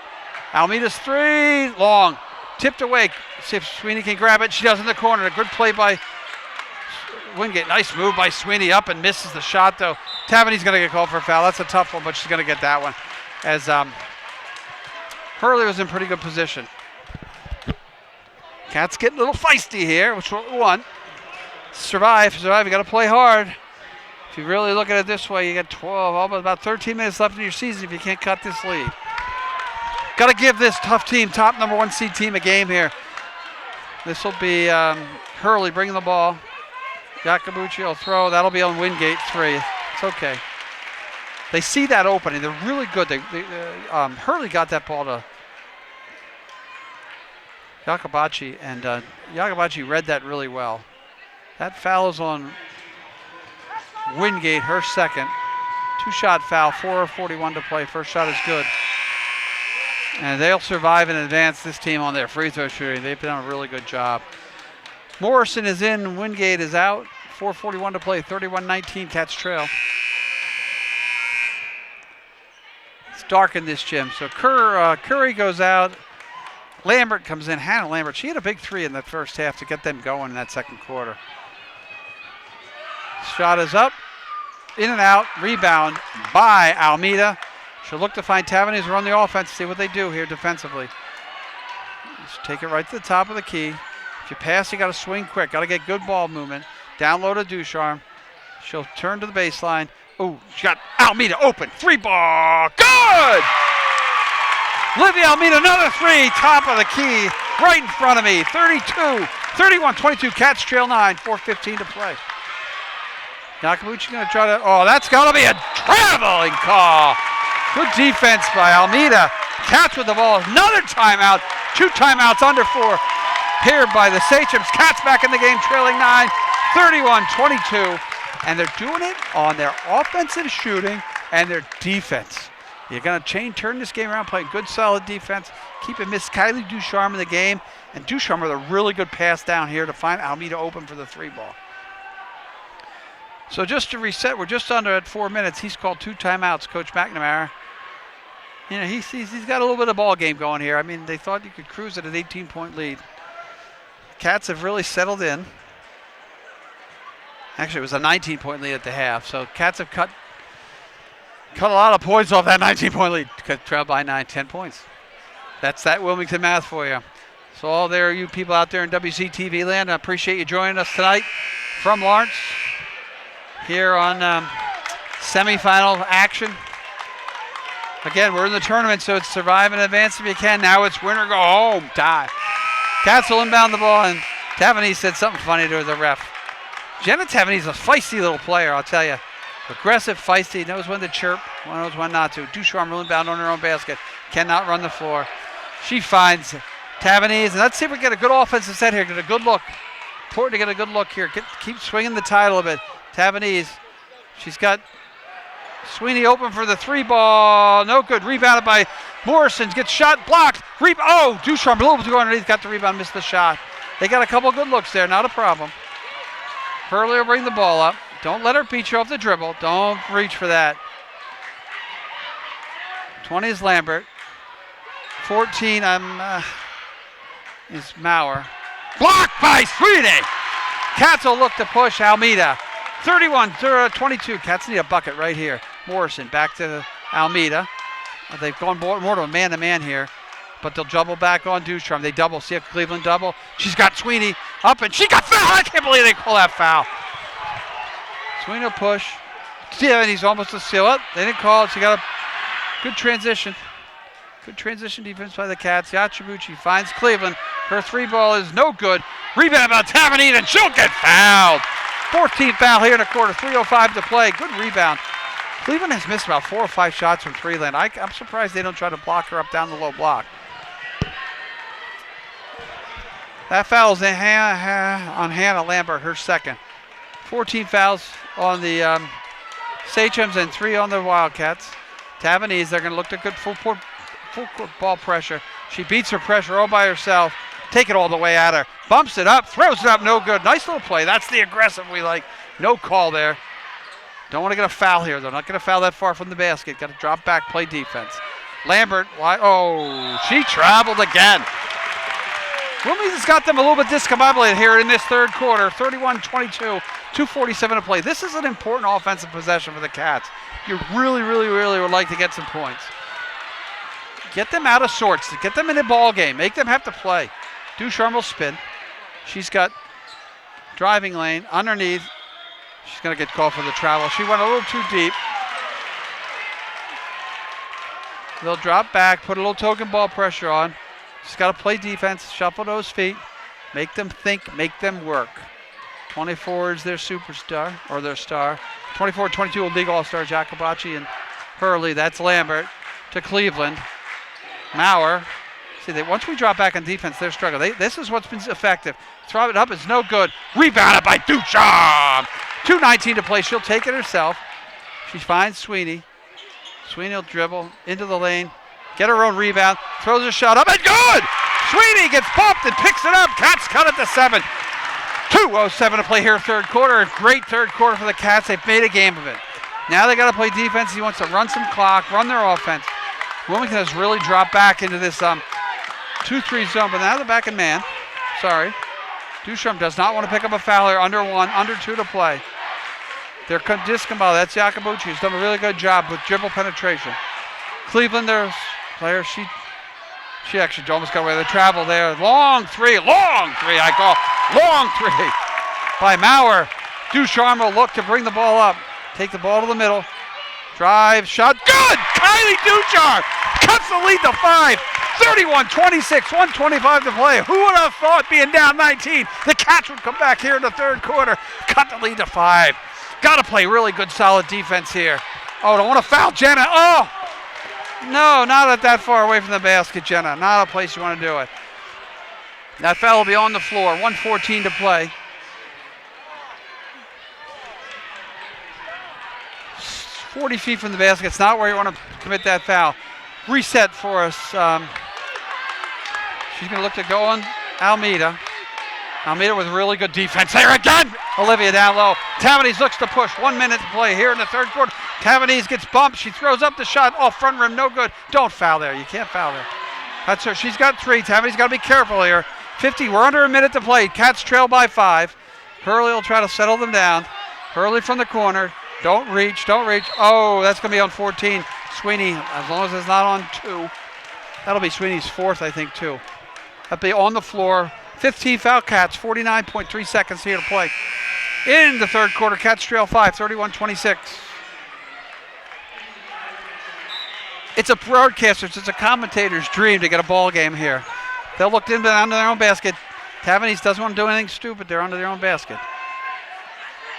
Almeida's three, long. Tipped away. See if Sweeney can grab it. She does in the corner. A good play by Wingate. Nice move by Sweeney up and misses the shot though. Tavaney's going to get called for a foul. That's a tough one, but she's going to get that one. As Hurley was in pretty good position. Cats get a little feisty here, which is what we want. Survive. You got to play hard. If you really look at it this way, you got 12, almost about 13 minutes left in your season if you can't cut this lead. Got to give this tough team, top number 1 seed team, a game here. This will be Hurley bringing the ball. Yakabuchi will throw. That'll be on Wingate 3. It's okay. They see that opening. They're really good. Hurley got that ball to Yakabachi, and Yakabachi read that really well. That foul is on Wingate, her second. 2-shot foul, 4:41 to play. First shot is good. And they'll survive and advance this team on their free throw shooting. They've done a really good job. Morrison is in, Wingate is out. 4:41 to play, 31-19, Cats trail. It's dark in this gym, so Curry goes out. Lambert comes in, Hannah Lambert. She had a big 3 in the first half to get them going in that second quarter. Shot is up, in and out, rebound by Almeida. She'll look to find Tavernese run the offense, see what they do here defensively. Just take it right to the top of the key. If you pass, you got to swing quick. Got to get good ball movement. Down low to Ducharme. She'll turn to the baseline. Oh, she got Almeida open. 3-ball. Good! Livia Almeida, another 3. Top of the key. Right in front of me. 31-22. Cats trail 9. 4:15 to play. Yakabuchi going to try to. Oh, that's got to be a traveling call. Good defense by Almeida. Cats with the ball. Another timeout. 2 timeouts under 4 here by the Sachems. Cats back in the game, trailing 9, 31-22. And they're doing it on their offensive shooting and their defense. You're going to turn this game around, playing good, solid defense. Keeping Miss Kylie Ducharme in the game. And Ducharme with a really good pass down here to find Almeida open for the 3-ball. So just to reset, we're just under at 4 minutes. He's called 2 timeouts, Coach McNamara. You know, he's got a little bit of ball game going here. I mean, they thought you could cruise at an 18-point lead. Cats have really settled in. Actually, it was a 19-point lead at the half. So Cats have cut a lot of points off that 19-point lead. Trailed by 9, 10 points. That's that Wilmington math for you. So all there, you people out there in WCTV land, I appreciate you joining us tonight from Lawrence here on semifinal action. Again, we're in the tournament, so it's survive and advance if you can. Now it's win or go home tie. Cats will inbound the ball, and Tavernese said something funny to the ref. Jenna Tavernese is a feisty little player, I'll tell you. Aggressive, feisty, knows when to chirp, knows when not to. Ducharme will inbound on her own basket. Cannot run the floor. She finds Tavernese, and let's see if we get a good offensive set here. Get a good look. Important to get a good look here. Keep swinging the tide a little bit. Tavernese, she's got Sweeney open for the 3-ball. No good. Rebounded by Morrison. Gets shot, blocked. Ducharme a little bit to go underneath. Got the rebound, missed the shot. They got a couple good looks there. Not a problem. Hurley will bring the ball up. Don't let her beat you off the dribble. Don't reach for that. 20 is Lambert. 14 is Maurer. Blocked by Sweeney. Cats will look to push Almeida. 31-22. Cats need a bucket right here. Morrison back to Almeida. They've gone more to a man-to-man here, but they'll double back on Ducharme. They double. See if Cleveland double. She's got Sweeney up, and she got fouled. I can't believe they call that foul. Sweeney will push. Yeah, and he's almost a steal. Up. They didn't call it. She got a good transition. Good transition defense by the Cats. Yachibuchi finds Cleveland. Her 3-ball is no good. Rebound by Tavernese, and she'll get fouled. 14th foul here in a quarter. 3:05 to play. Good rebound. Cleveland has missed about 4 or 5 shots from 3-land. I'm surprised they don't try to block her up down the low block. That foul is on Hannah Lambert, her second. 14 fouls on the Sachems and 3 on the Wildcats. Tavernese, they're going to look to good full court ball pressure. She beats her pressure all by herself. Take it all the way at her. Bumps it up, throws it up, no good. Nice little play. That's the aggressive we like. No call there. Don't want to get a foul here. They're not going to foul that far from the basket. Got to drop back, play defense. Lambert, she traveled again. Wilmington's got them a little bit discombobulated here in this third quarter. 31-22, 2:47 to play. This is an important offensive possession for the Cats. You really, really, really would like to get some points. Get them out of sorts. Get them in a ball game. Make them have to play. Ducharme will spin. She's got driving lane underneath. She's going to get called for the travel. She went a little too deep. They'll drop back, put a little token ball pressure on. Just got to play defense, shuffle those feet, make them think, make them work. 24 is their superstar, or their star. 24, 22 will league all-star, Jacobacci and Hurley. That's Lambert to Cleveland. Maurer. See, once we drop back on defense, they're struggling. This is what's been effective. Throw it up, it's no good. Rebounded by Duchamp. 2:19 to play. She'll take it herself. She finds Sweeney. Sweeney will dribble into the lane, get her own rebound, throws a shot up, and good! Sweeney gets bumped and picks it up. Cats cut it to 7. 2:07 to play here, third quarter. A great third quarter for the Cats. They've made a game of it. Now they got to play defense. He wants to run some clock, run their offense. Wilmington has really dropped back into this 2-3 zone, but now they're back in man. Sorry. Duchamp does not want to pick up a foul here. Under 1, under 2 to play. They're discombobulated. That's Jacobacci, who's done a really good job with dribble penetration. Cleveland, their player, she actually almost got away with the travel there. Long three, I call. Long three by Maurer. Duchamp will look to bring the ball up. Take the ball to the middle. Drive, shot, good! Kylie Duchamp cuts the lead to 5. 31-26, 1:25 to play. Who would have thought, being down 19, the Cats would come back here in the third quarter, cut the lead to 5. Got to play really good, solid defense here. Oh, don't want to foul Jenna. Oh, no, not that far away from the basket, Jenna. Not a place you want to do it. That foul will be on the floor. 1:14 to play. 40 feet from the basket. It's not where you want to commit that foul. Reset for us. She's going to look to go on Almeida. Almeida with really good defense there again. Olivia down low. Tavernese looks to push. 1 minute to play here in the third quarter. Tavernese gets bumped. She throws up the shot. Off front rim, no good. Don't foul there. You can't foul there. That's her. She's got 3. Tavernese got to be careful here. 50. We're under a minute to play. Cats trail by 5. Hurley will try to settle them down. Hurley from the corner. Don't reach. Oh, that's going to be on 14. Sweeney, as long as it's not on 2. That'll be Sweeney's 4th, I think, too. That'll be on the floor. 15 foul Cats, 49.3 seconds here to play. In the third quarter, Cats trail 5, 31-26. It's a broadcaster's, it's a commentator's dream to get a ball game here. They'll look into their own basket. Tavernese doesn't want to do anything stupid. They're under their own basket.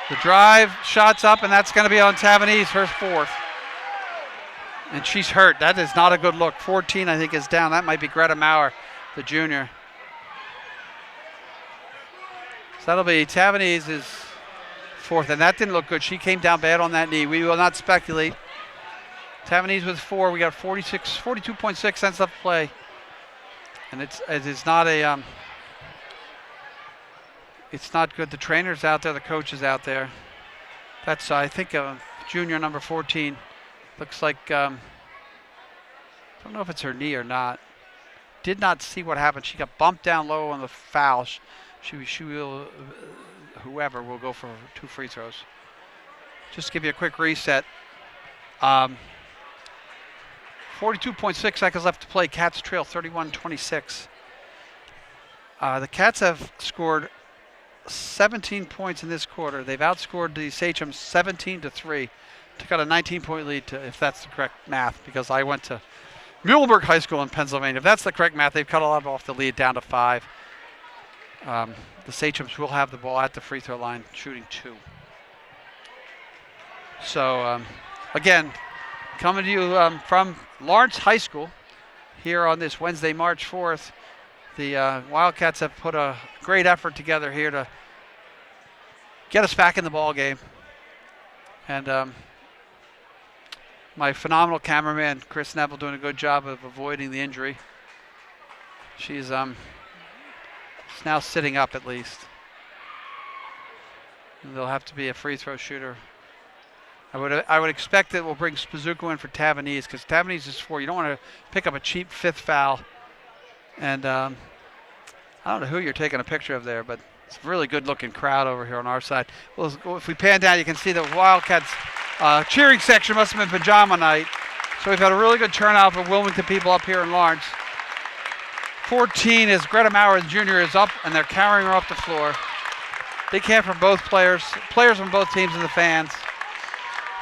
The drive, shots up, and that's going to be on Tavernese, her 4th. And she's hurt. That is not a good look. 14, I think, is down. That might be Greta Maurer, the junior. So that'll be Tavernese's 4th, and that didn't look good. She came down bad on that knee. We will not speculate. Tavernese with 4. We got 42.6 cents left to play. And it is not a it's not good. The trainer's out there, the coach is out there. That's I think junior number 14. Looks like I don't know if it's her knee or not. Did not see what happened. She got bumped down low on the foul. She will whoever will go for 2 free throws. Just to give you a quick reset. 42.6 seconds left to play. Cats trail 31-26. The Cats have scored 17 points in this quarter. They've outscored the Sachems 17-3. Took out a 19-point lead, if that's the correct math, because I went to Muhlenberg High School in Pennsylvania. If that's the correct math, they've cut a lot off the lead down to 5. The Sachems will have the ball at the free throw line, shooting 2. So, again, coming to you from Lawrence High School here on this Wednesday, March 4th. The Wildcats have put a great effort together here to get us back in the ball game. And my phenomenal cameraman, Chris Neville, doing a good job of avoiding the injury. She's now sitting up at least. And there'll have to be a free throw shooter. I would expect that we'll bring Spazuko in for Tavernese, because Tavernese is 4. You don't want to pick up a cheap 5th foul. And I don't know who you're taking a picture of there, but it's a really good-looking crowd over here on our side. Well, if we pan down, you can see the Wildcats cheering section must have been pajama night. So we've had a really good turnout for Wilmington people up here in Lawrence. 14 is Greta Maurer, the junior, is up, and they're carrying her up the floor. Big hand from both players from both teams and the fans.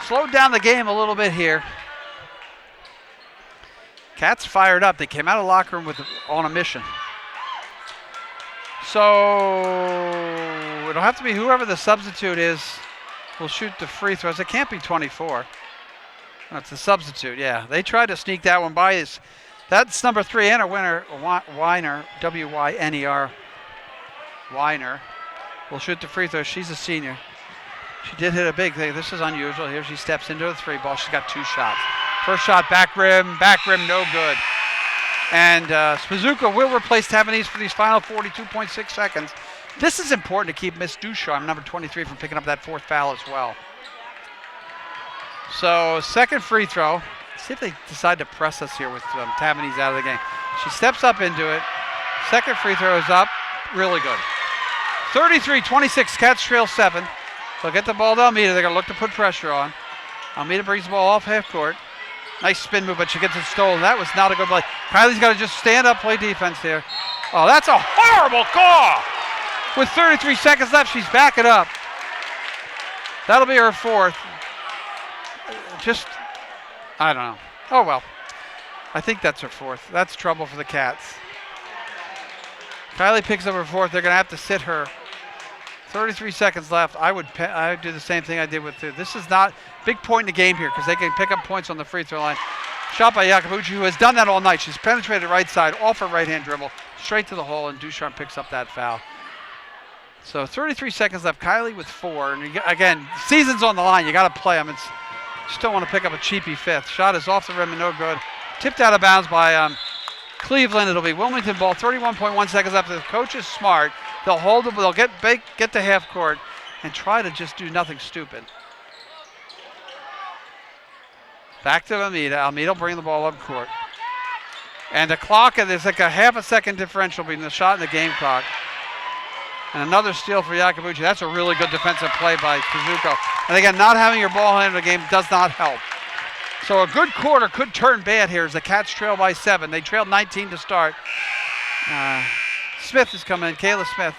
Slowed down the game a little bit here. Cats fired up. They came out of the locker room on a mission. So it'll have to be whoever the substitute is will shoot the free throws. It can't be 24. That's the substitute, yeah. They tried to sneak that one by. That's number 3, Anna Weiner, W-Y-N-E-R. Weiner will shoot the free throw. She's a senior. She did hit a big thing. This is unusual. Here she steps into the 3 ball. She's got 2 shots. First shot, back rim, no good. And Spazuka will replace Tavernese for these final 42.6 seconds. This is important to keep Miss Ducharme, number 23, from picking up that 4th foul as well. So second free throw. See if they decide to press us here with Tavernese out of the game. She steps up into it. Second free throw is up. Really good. 33-26, Cats trail 7. They'll get the ball to Almeida. They're going to look to put pressure on. Almeida brings the ball off half court. Nice spin move, but she gets it stolen. That was not a good play. Kylie's got to just stand up, play defense here. Oh, that's a horrible call. With 33 seconds left, she's backing up. That'll be her 4th. Just, I don't know. Oh, well. I think that's her 4th. That's trouble for the Cats. Kylie picks up her 4th. They're going to have to sit her. 33 seconds left. I would do the same thing I did with this is not big point in the game here because they can pick up points on the free throw line. Shot by Iacobucci, who has done that all night. She's penetrated right side, off her right-hand dribble, straight to the hole, and Ducharme picks up that foul. So 33 seconds left. Kylie with 4. And again, season's on the line. You got to play them. Just don't want to pick up a cheapy 5th. Shot is off the rim and no good. Tipped out of bounds by Cleveland. It'll be Wilmington ball. 31.1 seconds left. The coach is smart. They'll hold it. They'll get to half court and try to just do nothing stupid. Back to Almeida. Almeida will bring the ball up court. And the clock, there's like a half a second differential between the shot and the game clock. And another steal for Iacobucci. That's a really good defensive play by Kazuko. And again, not having your ball handle in the game does not help. So a good quarter could turn bad here as the Cats trail by 7. They trailed 19 to start. Smith is coming in, Kayla Smith.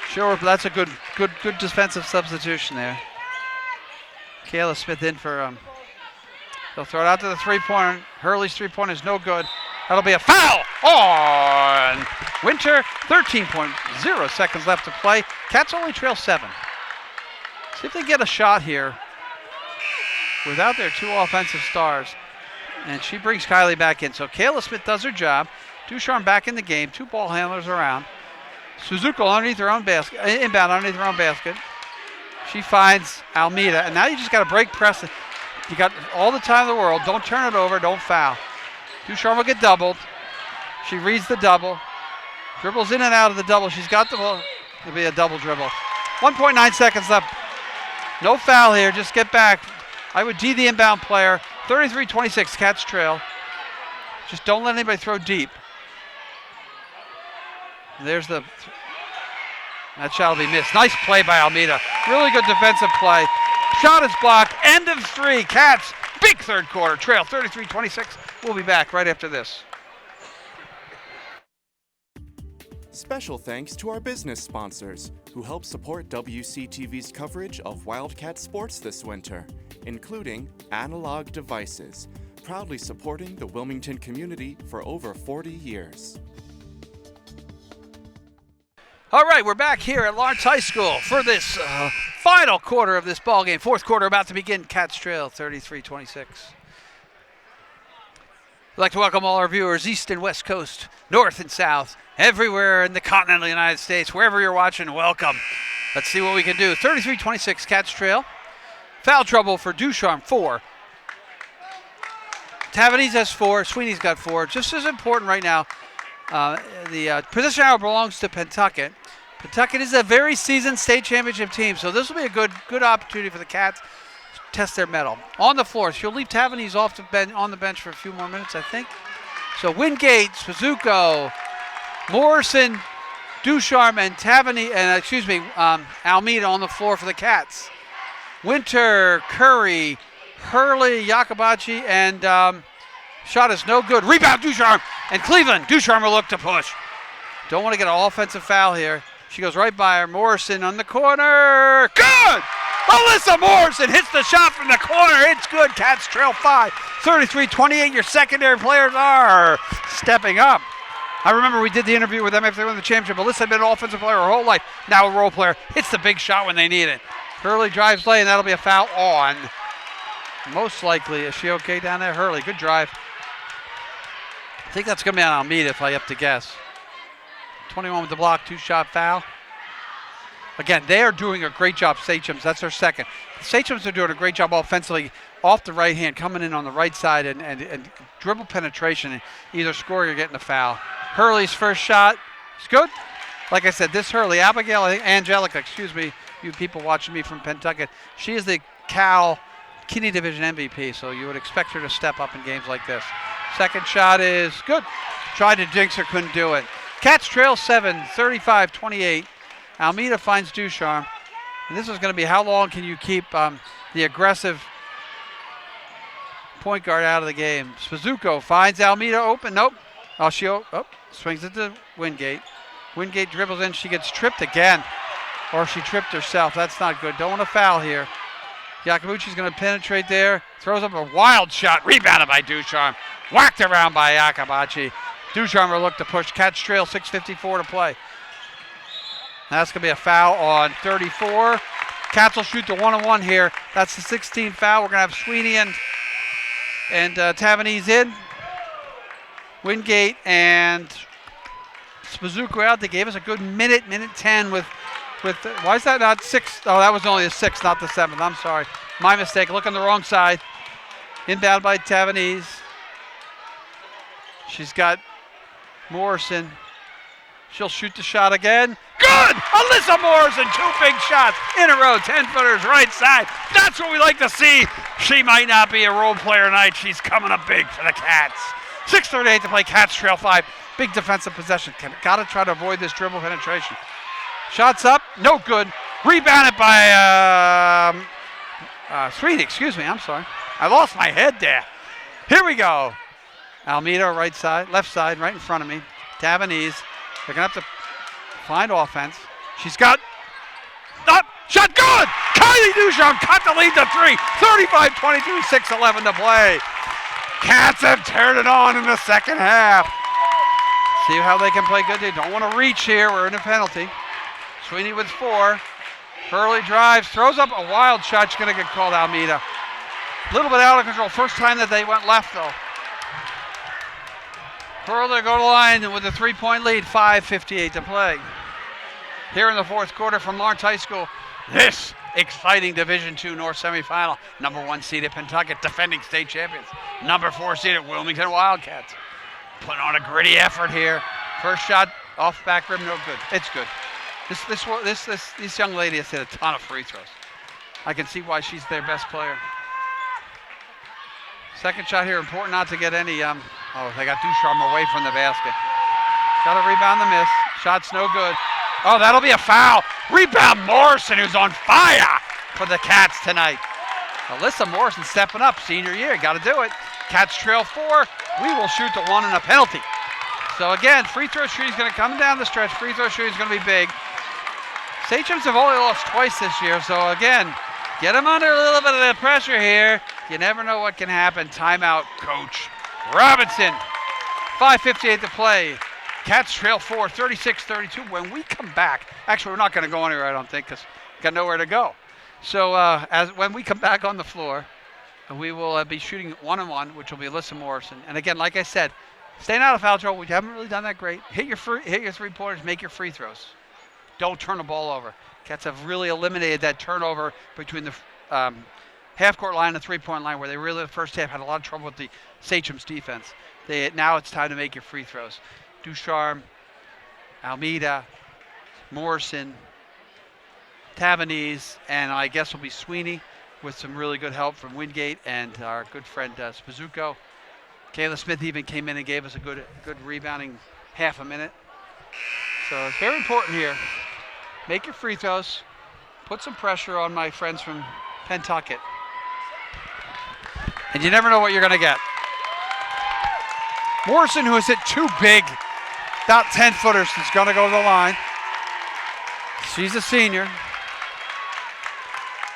Sure, that's a good defensive substitution there. Kayla Smith in for, they'll throw it out to the 3-pointer. Hurley's 3-pointer is no good. That'll be a foul on Winter. 13.0 seconds left to play. Cats only trail 7. See if they get a shot here without their 2 offensive stars. And she brings Kylie back in. So Kayla Smith does her job. Ducharme back in the game. 2 ball handlers around. Suzuko underneath her own basket. Inbound underneath her own basket. She finds Almeida. And now you just got to break press. You got all the time in the world. Don't turn it over. Don't foul. Ducharme will get doubled. She reads the double. Dribbles in and out of the double. She's got the ball. It'll be a double dribble. 1.9 seconds left. No foul here. Just get back. I would D the inbound player. 33-26, Cats trail. Just don't let anybody throw deep. There's that shot will be missed. Nice play by Almeida. Really good defensive play. Shot is blocked. End of 3. Cats, big third quarter. Trail 33-26. We'll be back right after this. Special thanks to our business sponsors who help support WCTV's coverage of Wildcat sports this winter, including Analog Devices, proudly supporting the Wilmington community for over 40 years. All right, we're back here at Lawrence High School for this final quarter of this ball game. Fourth quarter about to begin. Cats trail 33-26. I'd like to welcome all our viewers east and west coast, north and south, everywhere in the continental United States. Wherever you're watching, welcome. Let's see what we can do. 33-26, Cats trail. Foul trouble for Ducharme, 4. Tavernese has 4. Sweeney's got 4. Just as important right now, the possession arrow belongs to Pentucket. Pentucket is a very seasoned state championship team, so this will be a good opportunity for the Cats to test their mettle. On the floor, she'll leave Tavernese on the bench for a few more minutes, I think. So Wingate, Spazuko, Morrison, Ducharme, and Almeida on the floor for the Cats. Winter, Curry, Hurley, Iacobucci, and shot is no good. Rebound, Ducharme, and Cleveland. Ducharme will look to push. Don't want to get an offensive foul here. She goes right by her. Morrison on the corner. Good! Alyssa Morrison hits the shot from the corner. It's good. Cats trail 5. 33-28. Your secondary players are stepping up. I remember we did the interview with them after they won the championship. Alyssa had been an offensive player her whole life. Now a role player. Hits the big shot when they need it. Hurley drives lane. That'll be a foul on. Most likely. Is she okay down there? Hurley, good drive. I think that's going to be on Almeida if I have to guess. 21 with the block, 2-shot foul. Again, they are doing a great job, Sachems. That's their second. The Sachems are doing a great job offensively off the right hand, coming in on the right side and dribble penetration, and either scoring or getting a foul. Hurley's first shot is good. Like I said, this Hurley, Angelica, you people watching me from Pentucket, she is the Cal Kinney Division MVP, so you would expect her to step up in games like this. Second shot is good. Tried to jinx her, couldn't do it. Cats trail 7, 35-28. Almeida finds Ducharme. And this is going to be how long can you keep the aggressive point guard out of the game. Spazuko finds Almeida open. Nope. Swings it to Wingate. Wingate dribbles in. She gets tripped again. Or she tripped herself. That's not good. Don't want to foul here. Yakabuchi's going to penetrate there. Throws up a wild shot. Rebounded by Ducharme. Whacked around by Yakabachi. Ducharme will look to push. Cats trail 6:54 to play. That's going to be a foul on 34. Cats will shoot the 1-on-1 here. That's the 16th foul. We're going to have Sweeney and Tavanese in. Wingate and Spazuko out. They gave us a good minute 10 with why is that not 6? Oh, that was only the 6th, not the 7th. I'm sorry. My mistake. Look on the wrong side. Inbound by Tavanese. She's got Morrison. She'll shoot the shot again. Good! Alyssa Morrison, 2 big shots in a row, 10-footers right side. That's what we like to see. She might not be a role player tonight. She's coming up big for the Cats. 6:38 to play. Cats trail 5. Big defensive possession. Got to try to avoid this dribble penetration. Shots up, no good. Rebounded by Sweeney. Excuse me. I'm sorry. I lost my head there. Here we go. Almeida, right side, left side, right in front of me. Tavanese. They're going to have to find offense. She's got up, shot good! Kylie Ducharme cut the lead to 3. 35-22, 6:11 to play. Cats have turned it on in the second half. See how they can play good. They don't want to reach here. We're in a penalty. Sweeney with 4. Hurley drives, throws up a wild shot. She's going to get called Almeida. A little bit out of control. First time that they went left, though. Hurley go to the line with a 3-point lead, 5:58 to play. Here in the fourth quarter from Lawrence High School, this exciting Division II North semifinal. Number 1 seeded Pentucket, defending state champions. Number 4 seeded Wilmington Wildcats. Putting on a gritty effort here. First shot off back rim, no good. It's good. This young lady has hit a ton of free throws. I can see why she's their best player. Second shot here, important not to get any, they got Ducharme away from the basket. Got to rebound the miss. Shot's no good. Oh, that'll be a foul. Rebound Morrison, who's on fire for the Cats tonight. Alyssa Morrison stepping up, senior year, got to do it. Cats trail 4. We will shoot the 1 and a penalty. So again, free throw shooting is going to come down the stretch. Free throw shooting is going to be big. Sachems have only lost twice this year, so again, get them under a little bit of the pressure here. You never know what can happen. Timeout, Coach Robinson. 5:58 to play. Cats trail 4, 36-32. When we come back, actually, we're not going to go anywhere, I don't think, because we've got nowhere to go. So when we come back on the floor, we will be shooting 1-on-1, which will be Alyssa Morrison. And again, like I said, staying out of foul trouble. We haven't really done that great. Hit your 3-pointers, make your free throws. Don't turn the ball over. Cats have really eliminated that turnover between the half-court line and the 3-point line, where they really, the first half, had a lot of trouble with the Sachems defense. Now it's time to make your free throws. Ducharme, Almeida, Morrison, Tavanese, and I guess will be Sweeney with some really good help from Wingate and our good friend Spazuko. Kayla Smith even came in and gave us a good rebounding half a minute. So it's very important here. Make your free throws. Put some pressure on my friends from Pentucket. And you never know what you're going to get. Morrison, who has hit 2 big, about 10-footers, is going to go to the line. She's a senior.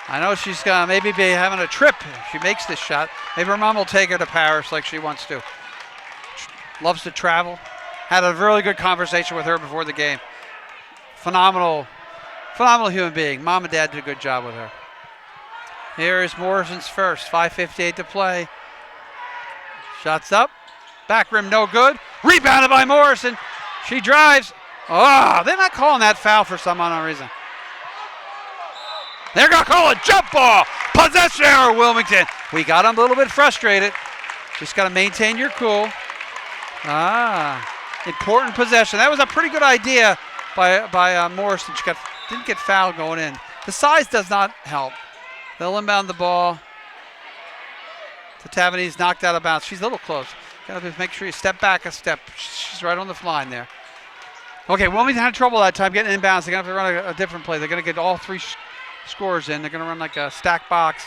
I know she's gonna maybe be having a trip if she makes this shot. Maybe her mom will take her to Paris like she wants to. Loves to travel. Had a really good conversation with her before the game. Phenomenal human being. Mom and Dad did a good job with her. Here is Morrison's first. 5:58 to play. Shots up. Back rim no good. Rebounded by Morrison. She drives. Oh, they're not calling that foul for some unknown reason. They're going to call a jump ball. Possession error, Wilmington. We got them a little bit frustrated. Just got to maintain your cool. Important possession. That was a pretty good idea by Morrison. She didn't get fouled going in. The size does not help. They'll inbound the ball. The Tavernese knocked out of bounds. She's a little close. Got to make sure you step back a step. She's right on the line there. Okay, Wilmington had trouble that time getting inbounds. They're going to have to run a different play. They're going to get all three scores in. They're going to run like a stack box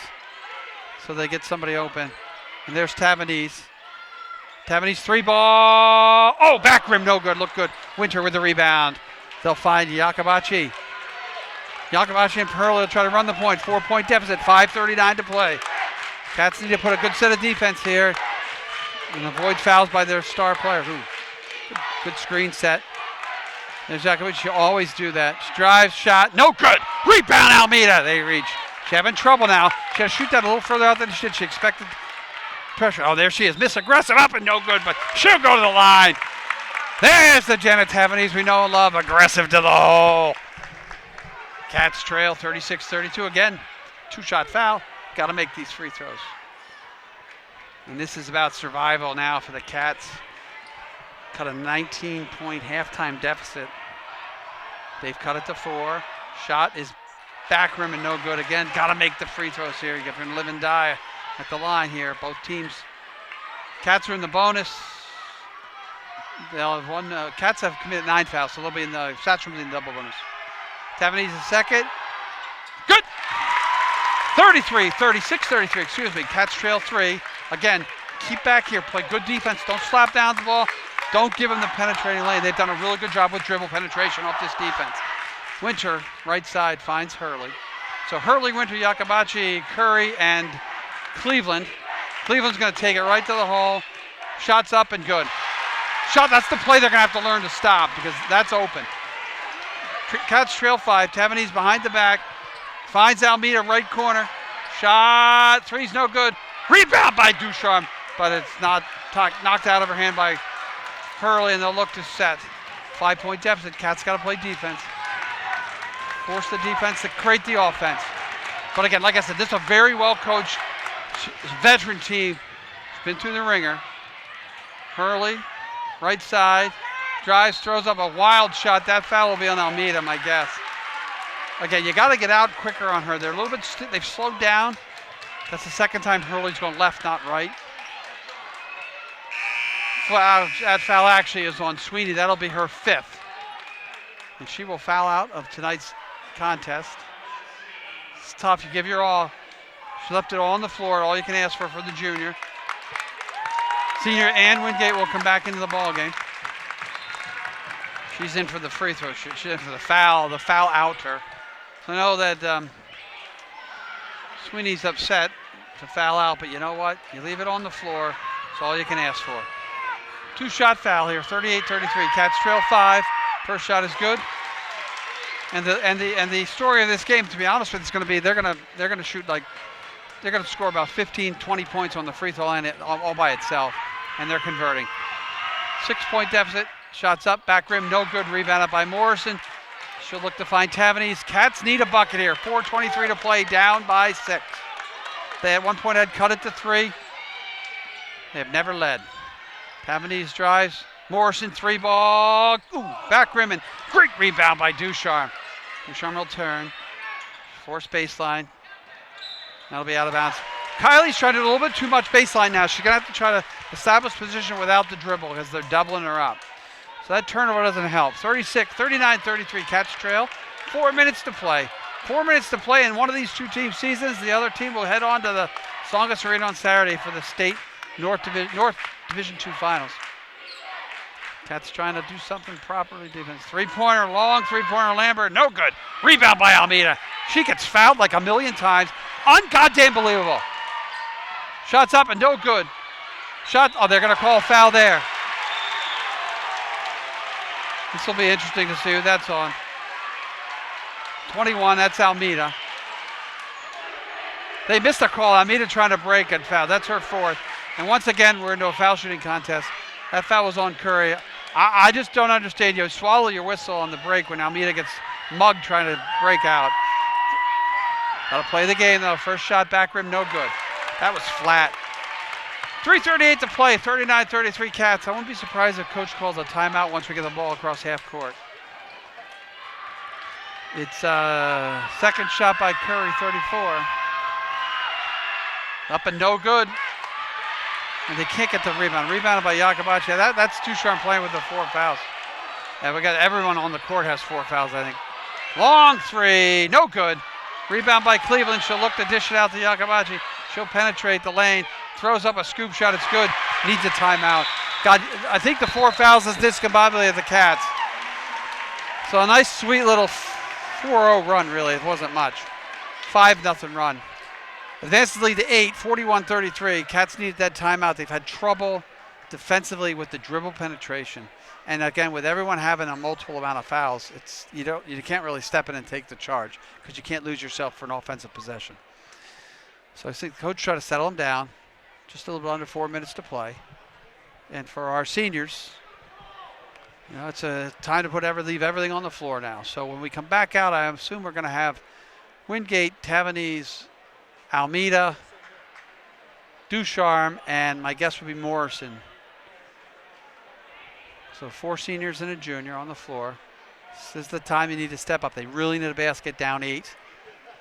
so they get somebody open. And there's Tavernese. Tavernese three ball. Oh, back rim, no good. Look good. Winter with the rebound. They'll find Yakabachi. Yakabachi and Pearl will try to run the point. 4-point deficit, 5:39 to play. Cats need to put a good set of defense here and avoid fouls by their star player. Ooh, good screen set. There's Yakabachi. She always do that. She drives, shot, no good. Rebound, Almeida. They reach. She's having trouble now. She got to shoot that a little further out than she did. She expected pressure. Oh, there she is. Miss aggressive up and no good, but she'll go to the line. There's the Janet Tavernese we know and love. Aggressive to the hole. Cats trail 36-32. Again, two-shot foul. Got to make these free throws. And this is about survival now for the Cats. Cut a 19-point halftime deficit. They've cut it to 4. Shot is back rim and no good again. Got to make the free throws here. You're going to live and die at the line here. Both teams. Cats are in the bonus. They'll have one. Cats have committed 9 fouls, so they'll be in the Satchel in double bonus. Tavernese is second. Good. 36-33. Excuse me. Cats trail 3. Again, keep back here. Play good defense. Don't slap down the ball. Don't give them the penetrating lane. They've done a really good job with dribble penetration off this defense. Winter, right side, finds Hurley. So Hurley, Winter, Yakabachi, Curry, and Cleveland. Cleveland's going to take it right to the hole. Shots up and good. Shot, that's the play they're going to have to learn to stop because that's open. Cats trail 5. Tavernese behind the back. Finds Almeida, right corner. Shot, three's no good. Rebound by Ducharme, but it's not knocked out of her hand by Hurley, and they'll look to set. 5-point deficit. Cats got to play defense. Force the defense to create the offense. But again, like I said, this is a very well-coached veteran team. It's been through the ringer. Hurley, right side, drives, throws up a wild shot. That foul will be on Almeida, my guess. Again, you got to get out quicker on her. They're a little bit, they've slowed down. That's the second time Hurley's going left, not right. That foul actually is on Sweeney. That'll be her 5th. And she will foul out of tonight's contest. It's tough. You give your all. She left it all on the floor. All you can ask for the junior. Senior Ann Wingate will come back into the ball game. She's in for the free throw. She's in for the foul out her. So I know that Sweeney's upset to foul out, but you know what? You leave it on the floor. It's all you can ask for. 2-shot foul here, 38-33. Cats trail 5. First shot is good. And the story of this game, to be honest with you, is going to be they're going to shoot like they're going to score about 15, 20 points on the free throw line all by itself, and they're converting. 6-point deficit. Shots up, back rim, no good. Rebounded by Morrison. She'll look to find Tavernese. Cats need a bucket here. 4:23 to play, down by 6. They at one point had cut it to 3. They have never led. Tavernese drives. Morrison, 3 ball. Ooh, back rim and great rebound by Ducharme. Ducharme will turn. Force baseline. That'll be out of bounds. Kylie's trying to do a little bit too much baseline now. She's going to have to try to establish position without the dribble because they're doubling her up. So that turnover doesn't help. 39-33, Cats trail. 4 minutes to play. 4 minutes to play in one of these two team seasons. The other team will head on to the Songus Arena on Saturday for the state North Division II finals. Cats trying to do something properly defense. Three-pointer, long three-pointer, Lambert, no good. Rebound by Almeida. She gets fouled like a million times. Un-goddamn believable. Shots up and no good. Oh, they're going to call a foul there. This will be interesting to see who that's on. 21, that's Almeida. They missed a call. Almeida trying to break and foul. That's her fourth. And once again, we're into a foul shooting contest. That foul was on Curry. I just don't understand. You swallow your whistle on the break when Almeida gets mugged trying to break out. Got to play the game though. First shot back rim, no good. That was flat. 3:38 to play, 39-33 Cats. I wouldn't be surprised if coach calls a timeout once we get the ball across half court. It's second shot by Curry, 34. Up and no good. And they can't get the rebound. Rebounded by Jacobacci. That's Ducharme playing with the 4 fouls. And we got everyone on the court has 4 fouls, I think. Long three, no good. Rebound by Cleveland. She'll look to dish it out to Jacobacci. She'll penetrate the lane. Throws up a scoop shot. It's good. Needs a timeout. God, I think the 4 fouls is discombobulated the Cats. So a nice, sweet little 4-0 run, really. It wasn't much. 5-0 run. Advances the lead to 8, 41-33. Cats needed that timeout. They've had trouble defensively with the dribble penetration. And again, with everyone having a multiple amount of fouls, you can't really step in and take the charge because you can't lose yourself for an offensive possession. So I think the coach tried to settle them down. Just a little bit under 4 minutes to play. And for our seniors, it's a time to leave everything on the floor now. So when we come back out, I assume we're going to have Wingate, Tavernese, Almeida, Ducharme, and my guess would be Morrison. So 4 seniors and a junior on the floor. This is the time you need to step up. They really need a basket down 8.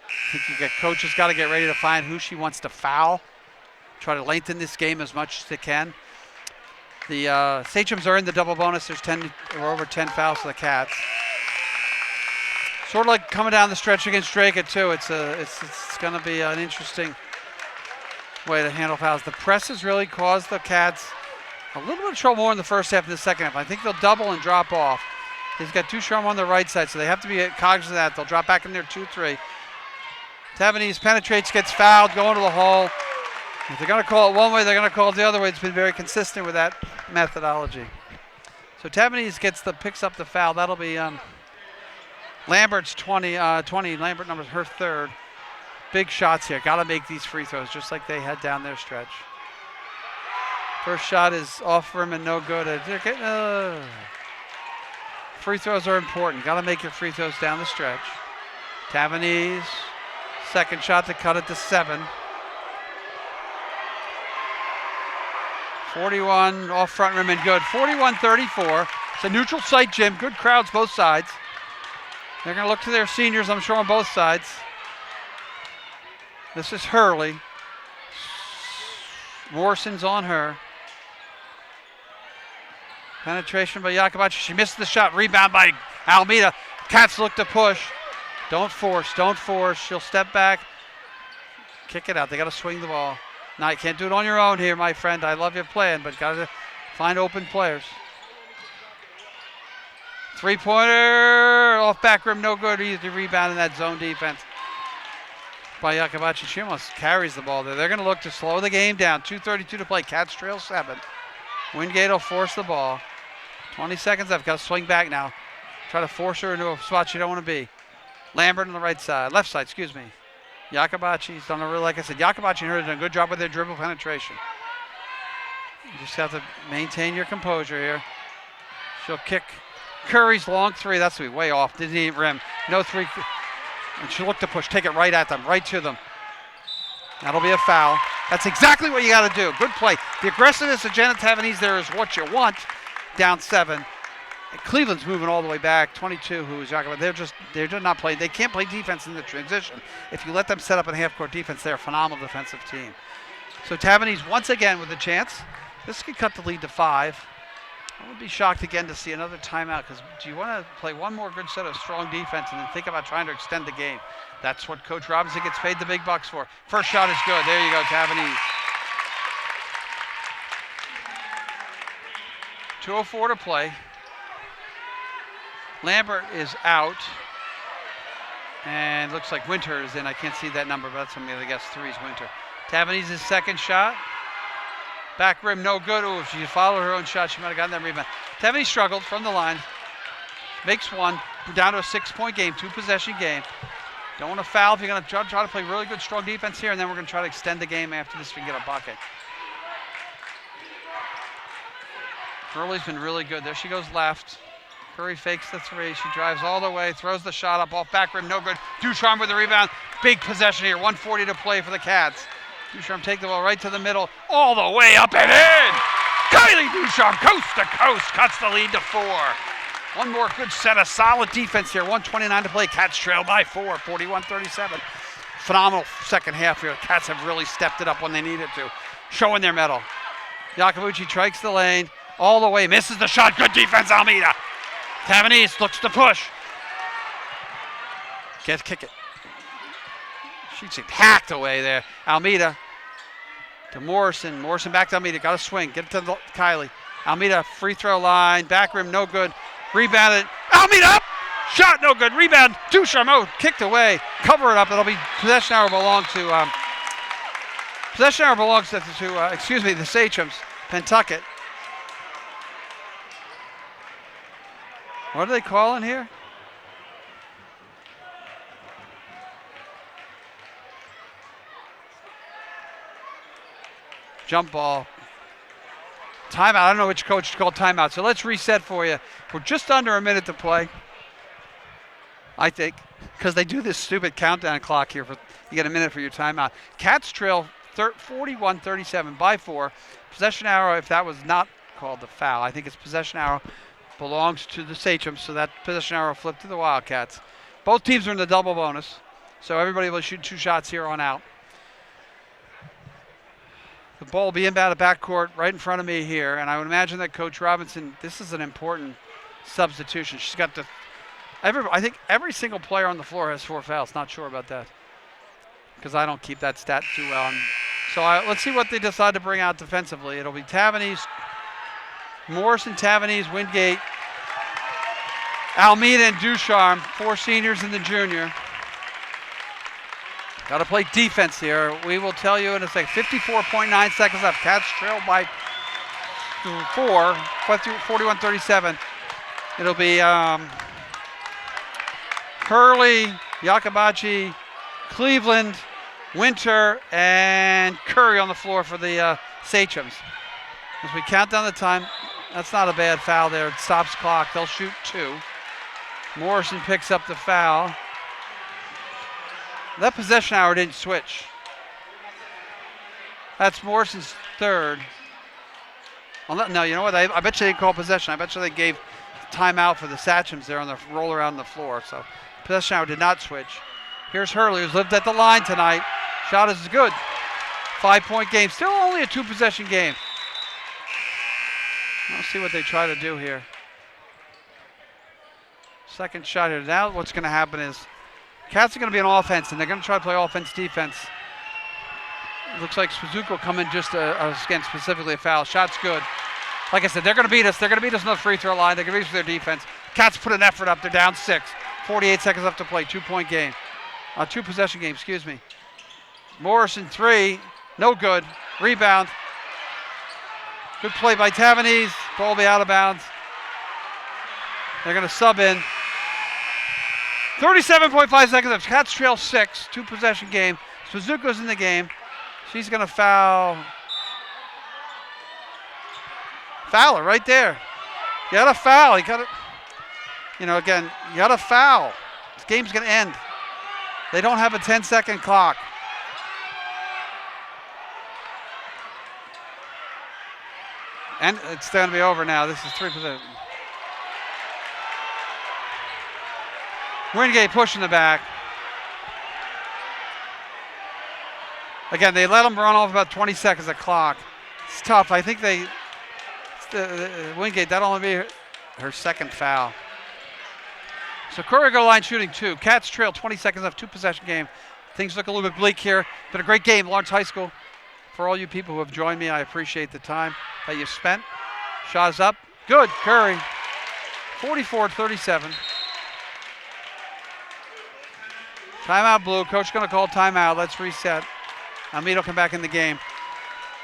I think coaches got to get ready to find who she wants to foul. Try to lengthen this game as much as they can. The Sachems are in the double bonus. There's 10 or over 10 fouls for the Cats. Sort of like coming down the stretch against Dracut too. It's going to be an interesting way to handle fouls. The presses really caused the Cats a little bit of trouble more in the first half than the second half. I think they'll double and drop off. He's got Ducharme on the right side, so they have to be cognizant of that. They'll drop back in there 2-3. Tavernese penetrates, gets fouled, going to the hole. If they're going to call it one way, they're going to call it the other way. It's been very consistent with that methodology. So Tavernese picks up the foul. That'll be Lambert's 20. Lambert numbers her 3rd. Big shots here. Got to make these free throws just like they had down their stretch. First shot is off rim and no good. Free throws are important. Got to make your free throws down the stretch. Tavernese, second shot to cut it to 7. 41 off front rim and good. 41-34. It's a neutral site gym. Good crowds both sides. They're going to look to their seniors, I'm sure, on both sides. This is Hurley. Morrison's on her. Penetration by Jacobacci. She missed the shot. Rebound by Almeida. Cats look to push. Don't force. She'll step back. Kick it out. They got to swing the ball. Now, you can't do it on your own here, my friend. I love your plan, but got to find open players. Three-pointer, off back rim, no good. Easy rebound in that zone defense by Jacobacci. She almost carries the ball there. They're going to look to slow the game down. 2:32 to play. Cats trail 7. Wingate will force the ball. 20 seconds left. Got to swing back now. Try to force her into a spot she don't want to be. Lambert on the right side, left side, excuse me. Jacobacci's done like I said, Jacobacci and her have done a good job with their dribble penetration. You just have to maintain your composure here. She'll kick Curry's long 3. That's going to be way off. Didn't even rim. No 3. And she'll look to push. Take it right at them, right to them. That'll be a foul. That's exactly what you got to do. Good play. The aggressiveness of Janet Tavernese there is what you want. Down 7. And Cleveland's moving all the way back. 22, who is Jacobacci. They're just not playing. They can't play defense in the transition. If you let them set up in half-court defense, they're a phenomenal defensive team. So Tavernese once again with a chance. This could cut the lead to 5. I would be shocked again to see another timeout because do you want to play one more good set of strong defense and then think about trying to extend the game? That's what Coach Robinson gets paid the big bucks for. First shot is good. There you go, Tavernese. 2:04 to play. Lambert is out. And looks like Winter is in. I can't see that number, but that's something I guess 3 is Winter. Tavanese' second shot. Back rim, no good. Oh, if she followed her own shot, she might have gotten that rebound. Tavanese struggled from the line. Makes one. We're down to a 6-point game, 2-possession game. Don't want to foul if you're going to try to play really good, strong defense here, and then we're going to try to extend the game after this if we can get a bucket. Curley's been really good. There she goes left. Curry fakes the 3. She drives all the way, throws the shot up off back rim, no good. Ducharme with the rebound. Big possession here. 1:40 to play for the Cats. Ducharme take the ball right to the middle, all the way up and in. Kylie Ducharme, coast to coast, cuts the lead to 4. One more good set of solid defense here. 1:29 to play. Cats trail by 4, 41-37. Phenomenal second half here. The Cats have really stepped it up when they needed to, showing their mettle. Yakabuchi strikes the lane all the way, misses the shot. Good defense, Almeida. Tavanese looks to push. Can't kick it. She's hacked away there. Almeida to Morrison. Morrison back to Almeida. Got a swing. Get it to Kylie. Almeida free throw line. Back rim no good. Rebounded. Almeida up. Shot no good. Rebound. Ducharme kicked away. Cover it up. It'll be possession arrow belongs to the Sachems. Pentucket. What are they calling here? Jump ball. Timeout. I don't know which coach called timeout. So let's reset for you. We're just under a minute to play, I think, because they do this stupid countdown clock here. You get a minute for your timeout. Cats trail 41-37 by 4. Possession arrow, if that was not called the foul, I think it's possession arrow belongs to the Sachems, so that possession arrow flipped to the Wildcats. Both teams are in the double bonus, so everybody will shoot 2 shots here on out. The ball will be inbound at backcourt right in front of me here, and I would imagine that Coach Robinson, this is an important substitution. She's got I think every single player on the floor has 4 fouls. Not sure about that because I don't keep that stat too well. So let's see what they decide to bring out defensively. It'll be Tavanese, Morrison, Tavanese, Wingate, Almeida, and Ducharme, 4 seniors and the junior. Got to play defense here. We will tell you in a second. 54.9 seconds left. Cats trail by 4, 41-37. It'll be Hurley, Yakabachi, Cleveland, Winter, and Curry on the floor for the Sachems. As we count down the time, that's not a bad foul there. It stops clock. They'll shoot 2. Morrison picks up the foul. That possession hour didn't switch. That's Morrison's 3rd. No, you know what? I bet you they didn't call possession. I bet you they gave timeout for the Sachems there on the roll around the floor. So possession hour did not switch. Here's Hurley, who's lived at the line tonight. Shot is good. 5-point game. Still only a 2-possession game. Let's see what they try to do here. Second shot here. Now what's going to happen is Cats are going to be on offense, and they're going to try to play offense-defense. It looks like Suzuko coming just again, specifically a foul. Shot's good. Like I said, they're going to beat us. They're going to beat us on the free throw line. They're going to beat us with their defense. Cats put an effort up. They're down 6. 48 seconds left to play. 2-point game. 2-possession game, excuse me. Morrison 3. No good. Rebound. Good play by Tavanese. Ball will be out of bounds. They're going to sub in. 37.5 seconds left. Cats trail 6. 2-possession game. Suzuko's in the game. She's going to foul. Foul her right there. You got to foul. You got to, again, you got to foul. This game's going to end. They don't have a 10-second clock. And it's going to be over now. This is 3%. Wingate pushing the back. Again, they let them run off about 20 seconds of clock. It's tough. I think Wingate, that'll only be her 2nd foul. So Curry go line shooting 2. Cats trail 20 seconds left, 2-possession game. Things look a little bit bleak here. Been a great game, Lawrence High School. For all you people who have joined me, I appreciate the time that you've spent. Shot is up. Good, Curry. 44-37. Timeout, Blue. Coach going to call timeout. Let's reset. Almeida will come back in the game.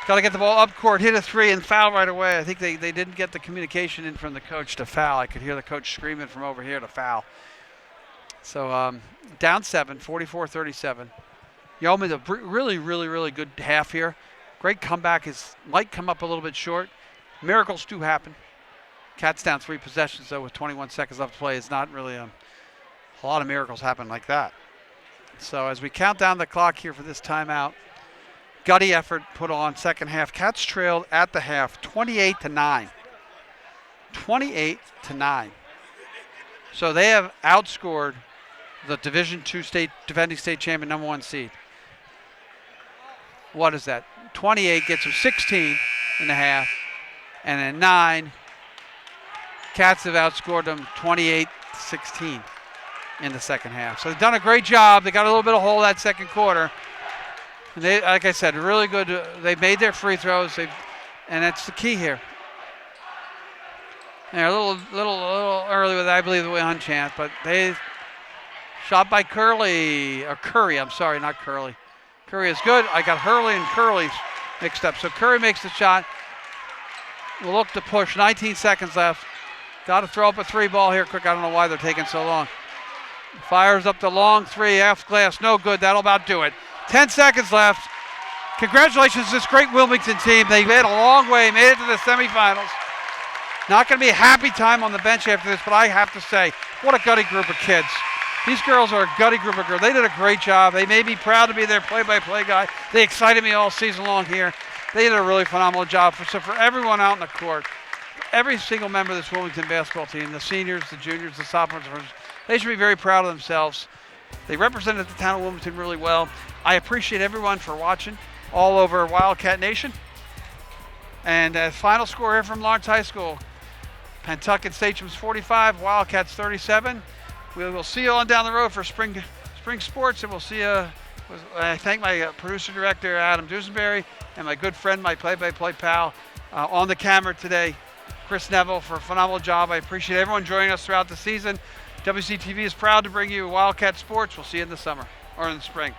Got to get the ball up court, hit a three, and foul right away. I think they didn't get the communication in from the coach to foul. I could hear the coach screaming from over here to foul. So down 7, 44-37. Yeoman's a really, really, really good half here. Great comeback. Might come up a little bit short. Miracles do happen. Cats down 3 possessions, though, with 21 seconds left to play. It's not really a lot of miracles happen like that. So as we count down the clock here for this timeout, gutty effort put on second half. Cats trailed at the half 28-9. 28-9. So they have outscored the Division II defending state champion, number 1 seed. What is that? 28 gets them 16 in the half. And then 9, Cats have outscored them 28-16 in the second half. So they've done a great job. They got a little bit of hole that second quarter. And they, like I said, really good. They made their free throws, and that's the key here. They're a little early with, I believe, the win chance, but they shot by Curry. I'm sorry, not Curly. Curry is good. I got Hurley and Curly mixed up. So Curry makes the shot. We'll look to push. 19 seconds left. Got to throw up a 3 ball here quick. I don't know why they're taking so long. Fires up the long 3, half glass. No good. That'll about do it. 10 seconds left. Congratulations to this great Wilmington team. They made a long way, made it to the semifinals. Not going to be a happy time on the bench after this, but I have to say, what a gutty group of kids. These girls are a gutty group of girls. They did a great job. They made me proud to be their play-by-play guy. They excited me all season long here. They did a really phenomenal job. So for everyone out in the court, every single member of this Wilmington basketball team, the seniors, the juniors, the sophomores, they should be very proud of themselves. They represented the town of Wilmington really well. I appreciate everyone for watching all over Wildcat Nation. And final score here from Lawrence High School. Pentucket Stateham's 45, Wildcats 37. We will see you on down the road for spring sports, and we'll see you. I thank my producer director Adam Dusenberry and my good friend, my play-by-play pal on the camera today, Chris Neville, for a phenomenal job. I appreciate everyone joining us throughout the season. WCTV is proud to bring you Wildcat Sports. We'll see you in the summer or in the spring.